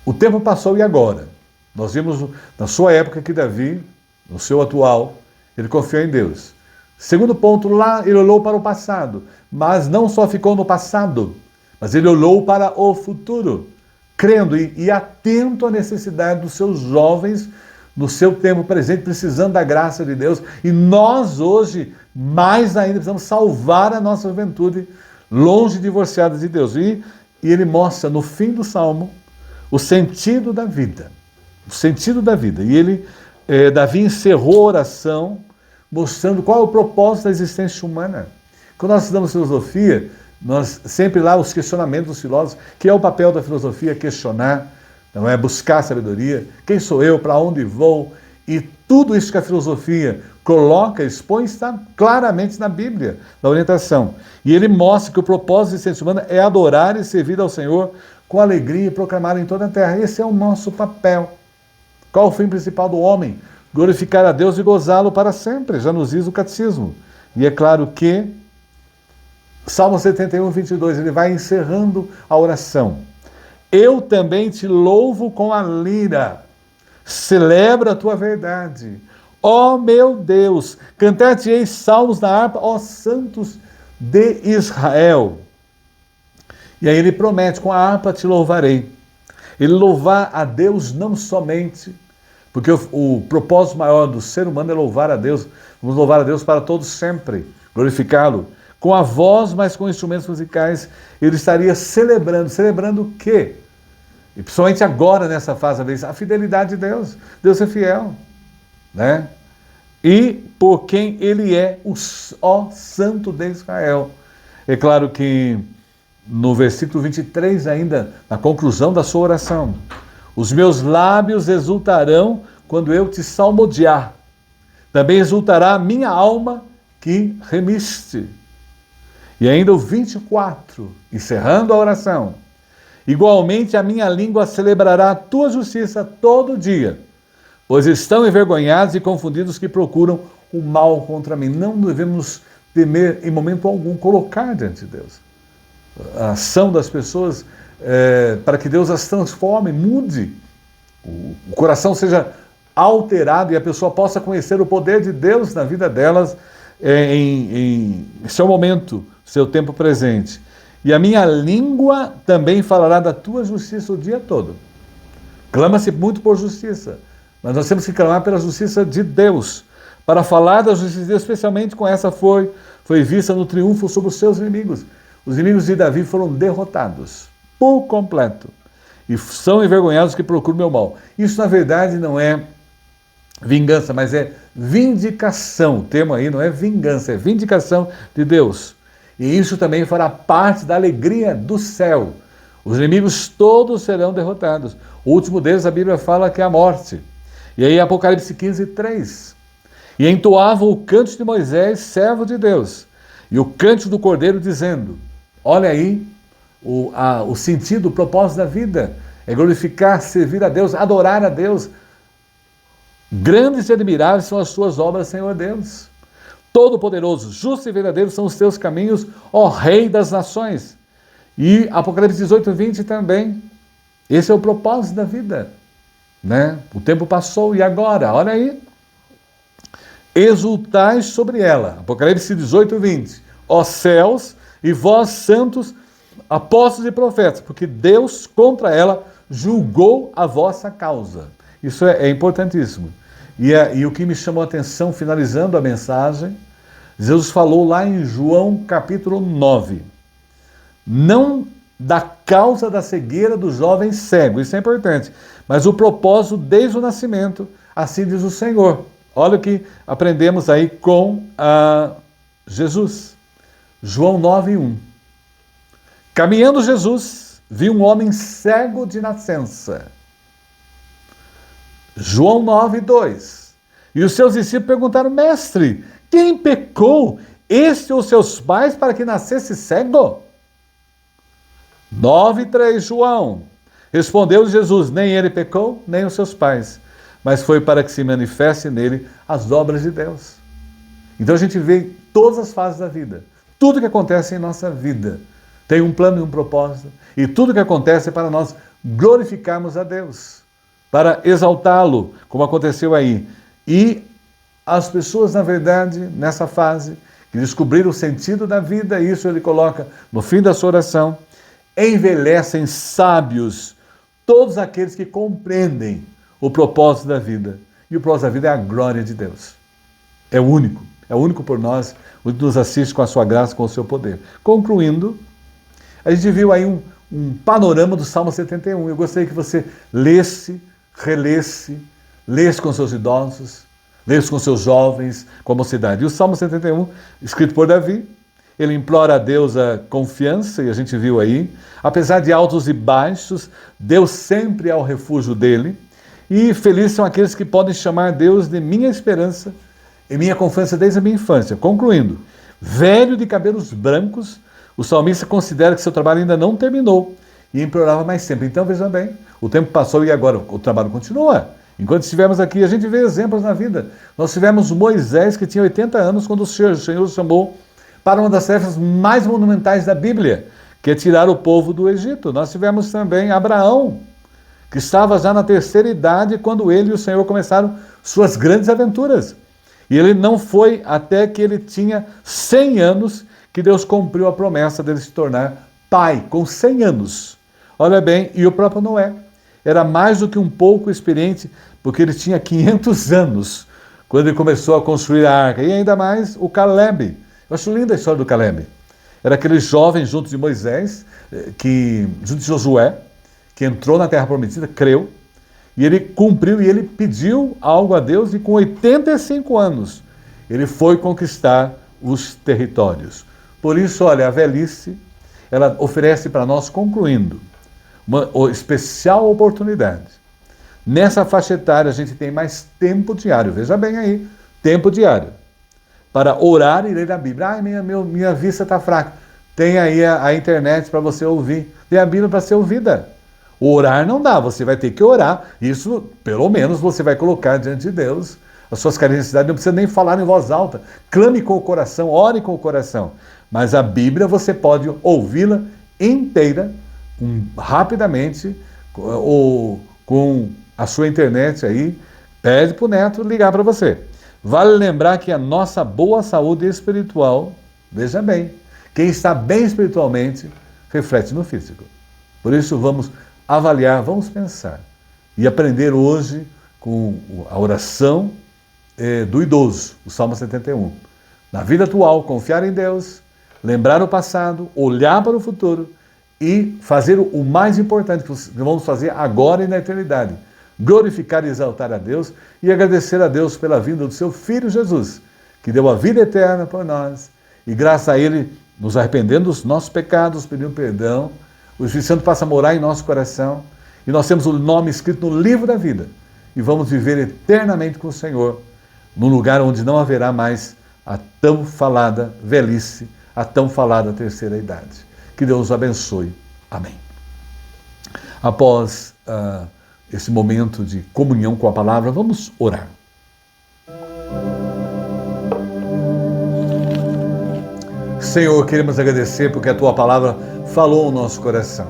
o tempo passou e agora? Nós vimos na sua época que Davi, no seu atual, ele confiou em Deus. Segundo ponto, lá ele olhou para o passado, mas não só ficou no passado, mas ele olhou para o futuro, crendo e atento à necessidade dos seus jovens no seu tempo presente, precisando da graça de Deus. E nós hoje, mais ainda, precisamos salvar a nossa juventude longe divorciada de Deus. E ele mostra no fim do Salmo o sentido da vida. O sentido da vida. E Davi encerrou a oração mostrando qual é o propósito da existência humana. Quando nós estudamos filosofia, nós sempre lá os questionamentos dos filósofos, que é o papel da filosofia, questionar, não é buscar sabedoria, quem sou eu, para onde vou, e tudo isso que a filosofia coloca, expõe, está claramente na Bíblia, na orientação. E ele mostra que o propósito da existência humana é adorar e servir ao Senhor com alegria e proclamar em toda a terra. Esse é o nosso papel. Qual o fim principal do homem? Glorificar a Deus e gozá-lo para sempre, já nos diz o catecismo. E é claro que Salmo 71, 22, ele vai encerrando a oração. Eu também te louvo com a lira, celebra a tua verdade. Ó meu Deus, cantar-te-ei salmos na harpa, ó santos de Israel. E aí ele promete, com a harpa te louvarei. Ele louvar a Deus não somente, porque o propósito maior do ser humano é louvar a Deus. Vamos louvar a Deus para todos sempre, glorificá-lo. Com a voz, mas com instrumentos musicais, ele estaria celebrando. Celebrando o quê? E principalmente agora, nessa fase da vez, a fidelidade de Deus. Deus é fiel, né? E por quem ele é, o Santo de Israel. É claro que no versículo 23 ainda, na conclusão da sua oração, os meus lábios exultarão quando eu te salmodiar. Também exultará a minha alma que remiste. E ainda o 24, encerrando a oração. Igualmente a minha língua celebrará a tua justiça todo dia, pois estão envergonhados e confundidos os que procuram o mal contra mim. Não devemos temer em momento algum colocar diante de Deus a ação das pessoas para que Deus as transforme, mude, o coração seja alterado e a pessoa possa conhecer o poder de Deus na vida delas em seu momento, seu tempo presente. e a minha língua também falará da tua justiça o dia todo. Clama-se muito por justiça, mas nós temos que clamar pela justiça de Deus, para falar da justiça de Deus, especialmente com essa foi vista no triunfo sobre os seus inimigos. Os inimigos de Davi foram derrotados por completo, e são envergonhados que procuram meu mal. Isso, na verdade, não é vingança, mas é vindicação. O termo aí não é vingança, é vindicação de Deus. E isso também fará parte da alegria do céu. Os inimigos todos serão derrotados. O último deles, a Bíblia fala que é a morte. E aí Apocalipse 15:3. E entoavam o cântico de Moisés, servo de Deus, e o cântico do Cordeiro, dizendo, olha aí o sentido, o propósito da vida, é glorificar, servir a Deus, adorar a Deus. Grandes e admiráveis são as suas obras, Senhor Deus. Todo-poderoso, justo e verdadeiro são os teus caminhos, ó Rei das nações. E Apocalipse 18:20 também. Esse é o propósito da vida, né? O tempo passou e agora, olha aí. Exultais sobre ela. Apocalipse 18:20. Ó céus e vós santos, apóstolos e profetas, porque Deus contra ela julgou a vossa causa. Isso é importantíssimo. E o que me chamou a atenção, finalizando a mensagem, Jesus falou lá em João capítulo 9. Não da causa da cegueira do jovem cego, isso é importante, mas o propósito desde o nascimento, assim diz o Senhor. Olha o que aprendemos aí com Jesus. João 9:1. Caminhando Jesus, viu um homem cego de nascença. João 9:2. E os seus discípulos perguntaram, mestre, quem pecou, este ou seus pais, para que nascesse cego? 9:3, João. Respondeu Jesus, nem ele pecou, nem os seus pais, mas foi para que se manifeste nele as obras de Deus. Então a gente vê todas as fases da vida. Tudo que acontece em nossa vida tem um plano e um propósito. E tudo que acontece é para nós glorificarmos a Deus, para exaltá-lo, como aconteceu aí. E as pessoas, na verdade, nessa fase, que descobriram o sentido da vida, isso ele coloca no fim da sua oração, envelhecem sábios todos aqueles que compreendem o propósito da vida. E o propósito da vida é a glória de Deus. É único por nós, o que nos assiste com a sua graça, com o seu poder. Concluindo, a gente viu aí um panorama do Salmo 71. Eu gostaria que você lesse, relesse, lesse com seus idosos, lesse com seus jovens, com a mocidade. E o Salmo 71, escrito por Davi, ele implora a Deus a confiança, e a gente viu aí, apesar de altos e baixos, Deus sempre é o refúgio dele, e felizes são aqueles que podem chamar Deus de minha esperança e minha confiança desde a minha infância. Concluindo, velho de cabelos brancos, o salmista considera que seu trabalho ainda não terminou e implorava mais tempo. Então, veja bem, o tempo passou e agora o trabalho continua. Enquanto estivermos aqui, a gente vê exemplos na vida. Nós tivemos Moisés, que tinha 80 anos, quando o Senhor o chamou para uma das tarefas mais monumentais da Bíblia, que é tirar o povo do Egito. Nós tivemos também Abraão, que estava já na terceira idade quando ele e o Senhor começaram suas grandes aventuras. E ele não foi até que ele tinha 100 anos que Deus cumpriu a promessa dele se tornar pai, com 100 anos. Olha bem, e o próprio Noé era mais do que um pouco experiente, porque ele tinha 500 anos quando ele começou a construir a arca. E ainda mais o Caleb. Eu acho linda a história do Caleb. Era aquele jovem junto de Moisés, junto de Josué, que entrou na Terra Prometida, creu, e ele cumpriu e ele pediu algo a Deus, e com 85 anos ele foi conquistar os territórios. Por isso, olha, a velhice, ela oferece para nós, concluindo, uma especial oportunidade. Nessa faixa etária a gente tem mais tempo diário, veja bem aí, tempo diário, para orar e ler a Bíblia. Ai, minha vista está fraca. Tem aí a internet para você ouvir, tem a Bíblia para ser ouvida. Orar não dá, você vai ter que orar, isso pelo menos você vai colocar diante de Deus as suas carências, não precisa nem falar em voz alta, clame com o coração, ore com o coração, mas a Bíblia você pode ouvi-la inteira, rapidamente, ou com a sua internet aí, pede para o neto ligar para você. Vale lembrar que a nossa boa saúde espiritual, veja bem, quem está bem espiritualmente, reflete no físico. Por isso vamos avaliar, vamos pensar e aprender hoje com a oração do idoso, o Salmo 71. Na vida atual, confiar em Deus, lembrar o passado, olhar para o futuro e fazer o mais importante que vamos fazer agora e na eternidade. Glorificar e exaltar a Deus e agradecer a Deus pela vinda do seu Filho Jesus, que deu a vida eterna por nós. E graças a Ele, nos arrependendo dos nossos pecados, pedindo perdão, o Espírito Santo passa a morar em nosso coração e nós temos o nome escrito no livro da vida. E vamos viver eternamente com o Senhor, num lugar onde não haverá mais a tão falada velhice, a tão falada terceira idade. Que Deus os abençoe. Amém. Após esse momento de comunhão com a palavra, vamos orar. Senhor, queremos agradecer porque a Tua palavra falou no nosso coração.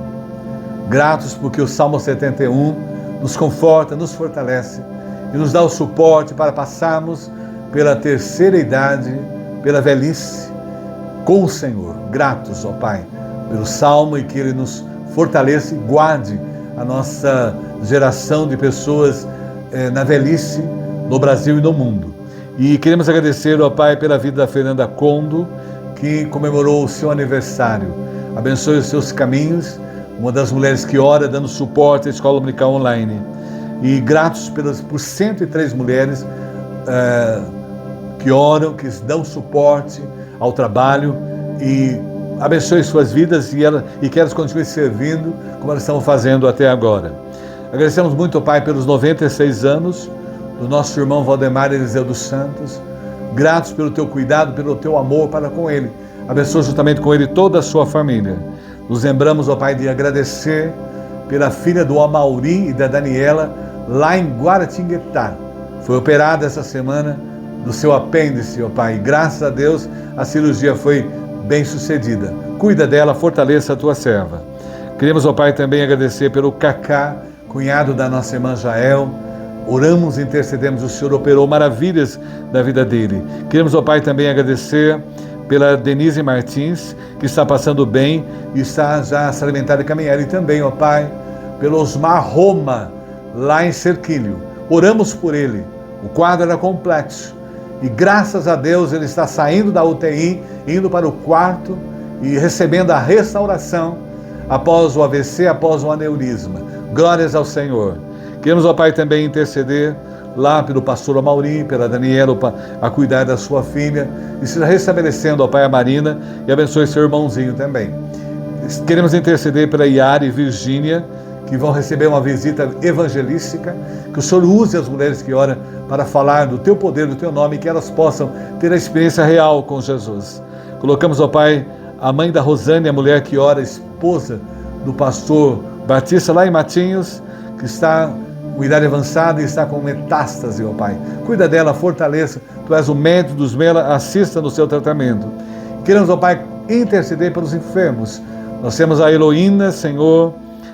Gratos porque o Salmo 71 nos conforta, nos fortalece e nos dá o suporte para passarmos pela terceira idade, pela velhice, com o Senhor. Gratos, ó Pai, pelo Salmo e que Ele nos fortaleça e guarde a nossa geração de pessoas na velhice, no Brasil e no mundo. E queremos agradecer, ó Pai, pela vida da Fernanda Condo, que comemorou o seu aniversário. Abençoe os seus caminhos, uma das mulheres que ora, dando suporte à Escola Dominical Online. E gratos por 103 mulheres que oram, que dão suporte ao trabalho e abençoe suas vidas e que elas continuem servindo como elas estão fazendo até agora. Agradecemos muito, Pai, pelos 96 anos do nosso irmão Valdemar Eliseu dos Santos. Gratos pelo Teu cuidado, pelo Teu amor para com ele. Abençoe juntamente com ele toda a sua família. Nos lembramos, ó Pai, de agradecer pela filha do Amaurim e da Daniela, lá em Guaratinguetá. Foi operada essa semana do seu apêndice, ó Pai. Graças a Deus, a cirurgia foi bem sucedida. Cuida dela, fortaleça a Tua serva. Queremos, ó Pai, também agradecer pelo Cacá, cunhado da nossa irmã Jael. Oramos e intercedemos, o Senhor operou maravilhas na vida dele. Queremos, ó Pai, também agradecer pela Denise Martins, que está passando bem e está já se alimentando e caminhando. E também, ó Pai, pelo Osmar Roma, lá em Cerquilho. Oramos por ele. O quadro era complexo. E graças a Deus ele está saindo da UTI, indo para o quarto e recebendo a restauração após o AVC, após o aneurisma. Glórias ao Senhor. Queremos, ó Pai, também interceder lá pelo pastor Amaurim, pela Daniela, a cuidar da sua filha, e se restabelecendo, ó Pai, a Marina, e abençoe seu irmãozinho também. Queremos interceder pela Yara e Virgínia, que vão receber uma visita evangelística, que o Senhor use as mulheres que oram para falar do Teu poder, do Teu nome, que elas possam ter a experiência real com Jesus. Colocamos, ó Pai, a mãe da Rosane, a mulher que ora, esposa do pastor Batista, lá em Matinhos, que está com idade avançada e está com metástase, ó Pai. Cuida dela, fortaleça. Tu és o médico dos meus, assista no seu tratamento. Queremos, ó Pai, interceder pelos enfermos. Nós temos a Heloína, Senhor,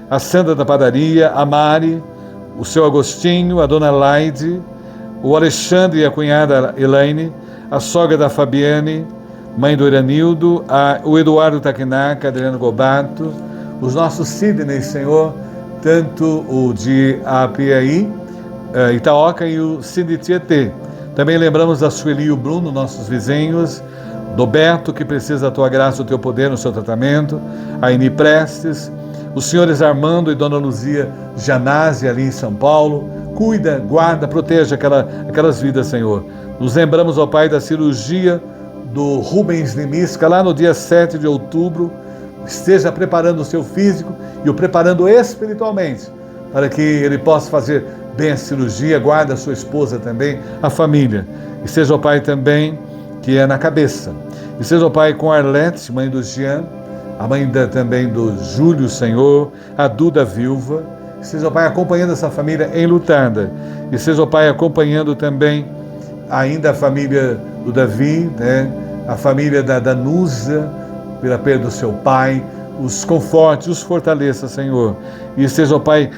a Sandra da Padaria, a Mari, o seu Agostinho, a Dona Laide, o Alexandre e a cunhada Elaine, a sogra da Fabiane, mãe do Iranildo, o Eduardo Taquinaca, Adriano Gobato, os nossos Sidney, Senhor, tanto o de Apiaí, Itaoca e o Cine Tietê. Também lembramos da Sueli e o Bruno, nossos vizinhos, do Beto, que precisa da Tua graça e do Teu poder no seu tratamento, a Eni Prestes, os senhores Armando e Dona Luzia Janazzi, ali em São Paulo. Cuida, guarda, proteja aquelas vidas, Senhor. Nos lembramos, ó Pai, da cirurgia do Rubens Limisca, lá no dia 7 de outubro. Esteja preparando o seu físico e o preparando espiritualmente, para que ele possa fazer bem a cirurgia. Guarda a sua esposa também, a família. E seja o Pai também, que é na cabeça. E seja o Pai com a Arlete, mãe do Jean, a mãe também do Júlio, Senhor, a Duda viúva. E seja o Pai acompanhando essa família enlutada. E seja o Pai acompanhando também ainda a família do Davi, né? A família da Danusa, pela perda do seu pai, os conforte, os fortaleça, Senhor. E seja, ó Pai,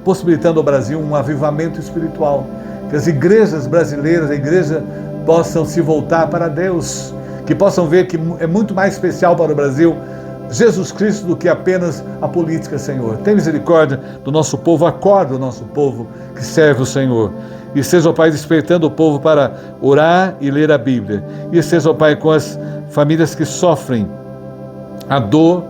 possibilitando ao Brasil um avivamento espiritual. Que as igrejas brasileiras, a igreja, possam se voltar para Deus. Que possam ver que é muito mais especial para o Brasil Jesus Cristo do que apenas a política, Senhor. Tem misericórdia do nosso povo, acorda o nosso povo que serve o Senhor. E seja, ó Pai, despertando o povo para orar e ler a Bíblia. E seja, ó Pai, com as famílias que sofrem a dor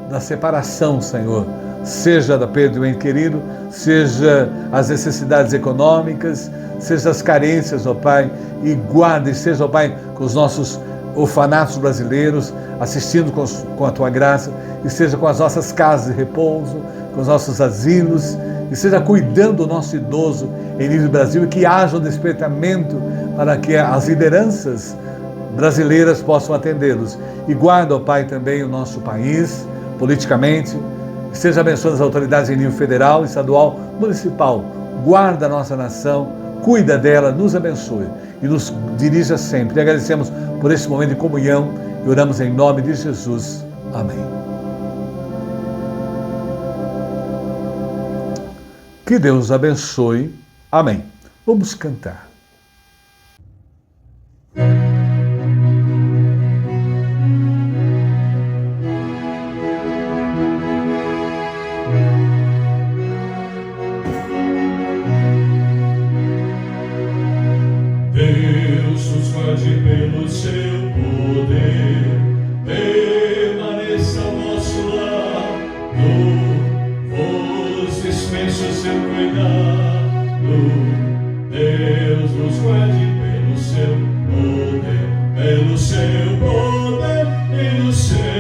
da separação, Senhor. Seja da perda do ente querido, seja as necessidades econômicas, seja as carências, ó Pai, e guarde, seja, ó Pai, com os nossos orfanatos brasileiros, assistindo com a Tua graça, e seja com as nossas casas de repouso, com os nossos asilos, e seja cuidando do nosso idoso em nível Brasil, e que haja um despertamento para que as lideranças brasileiras possam atendê-los. E guarda, ó Pai, também o nosso país, politicamente, seja abençoando as autoridades em nível federal, estadual, municipal. Guarda a nossa nação, cuida dela, nos abençoe e nos dirija sempre. E agradecemos por esse momento de comunhão e oramos em nome de Jesus. Amém. Que Deus abençoe. Amém. Vamos cantar. Deus nos guarde pelo seu poder, permaneça ao nosso lado, vos dispensa o seu cuidado. Deus nos guarde pelo seu poder, pelo seu poder e no seu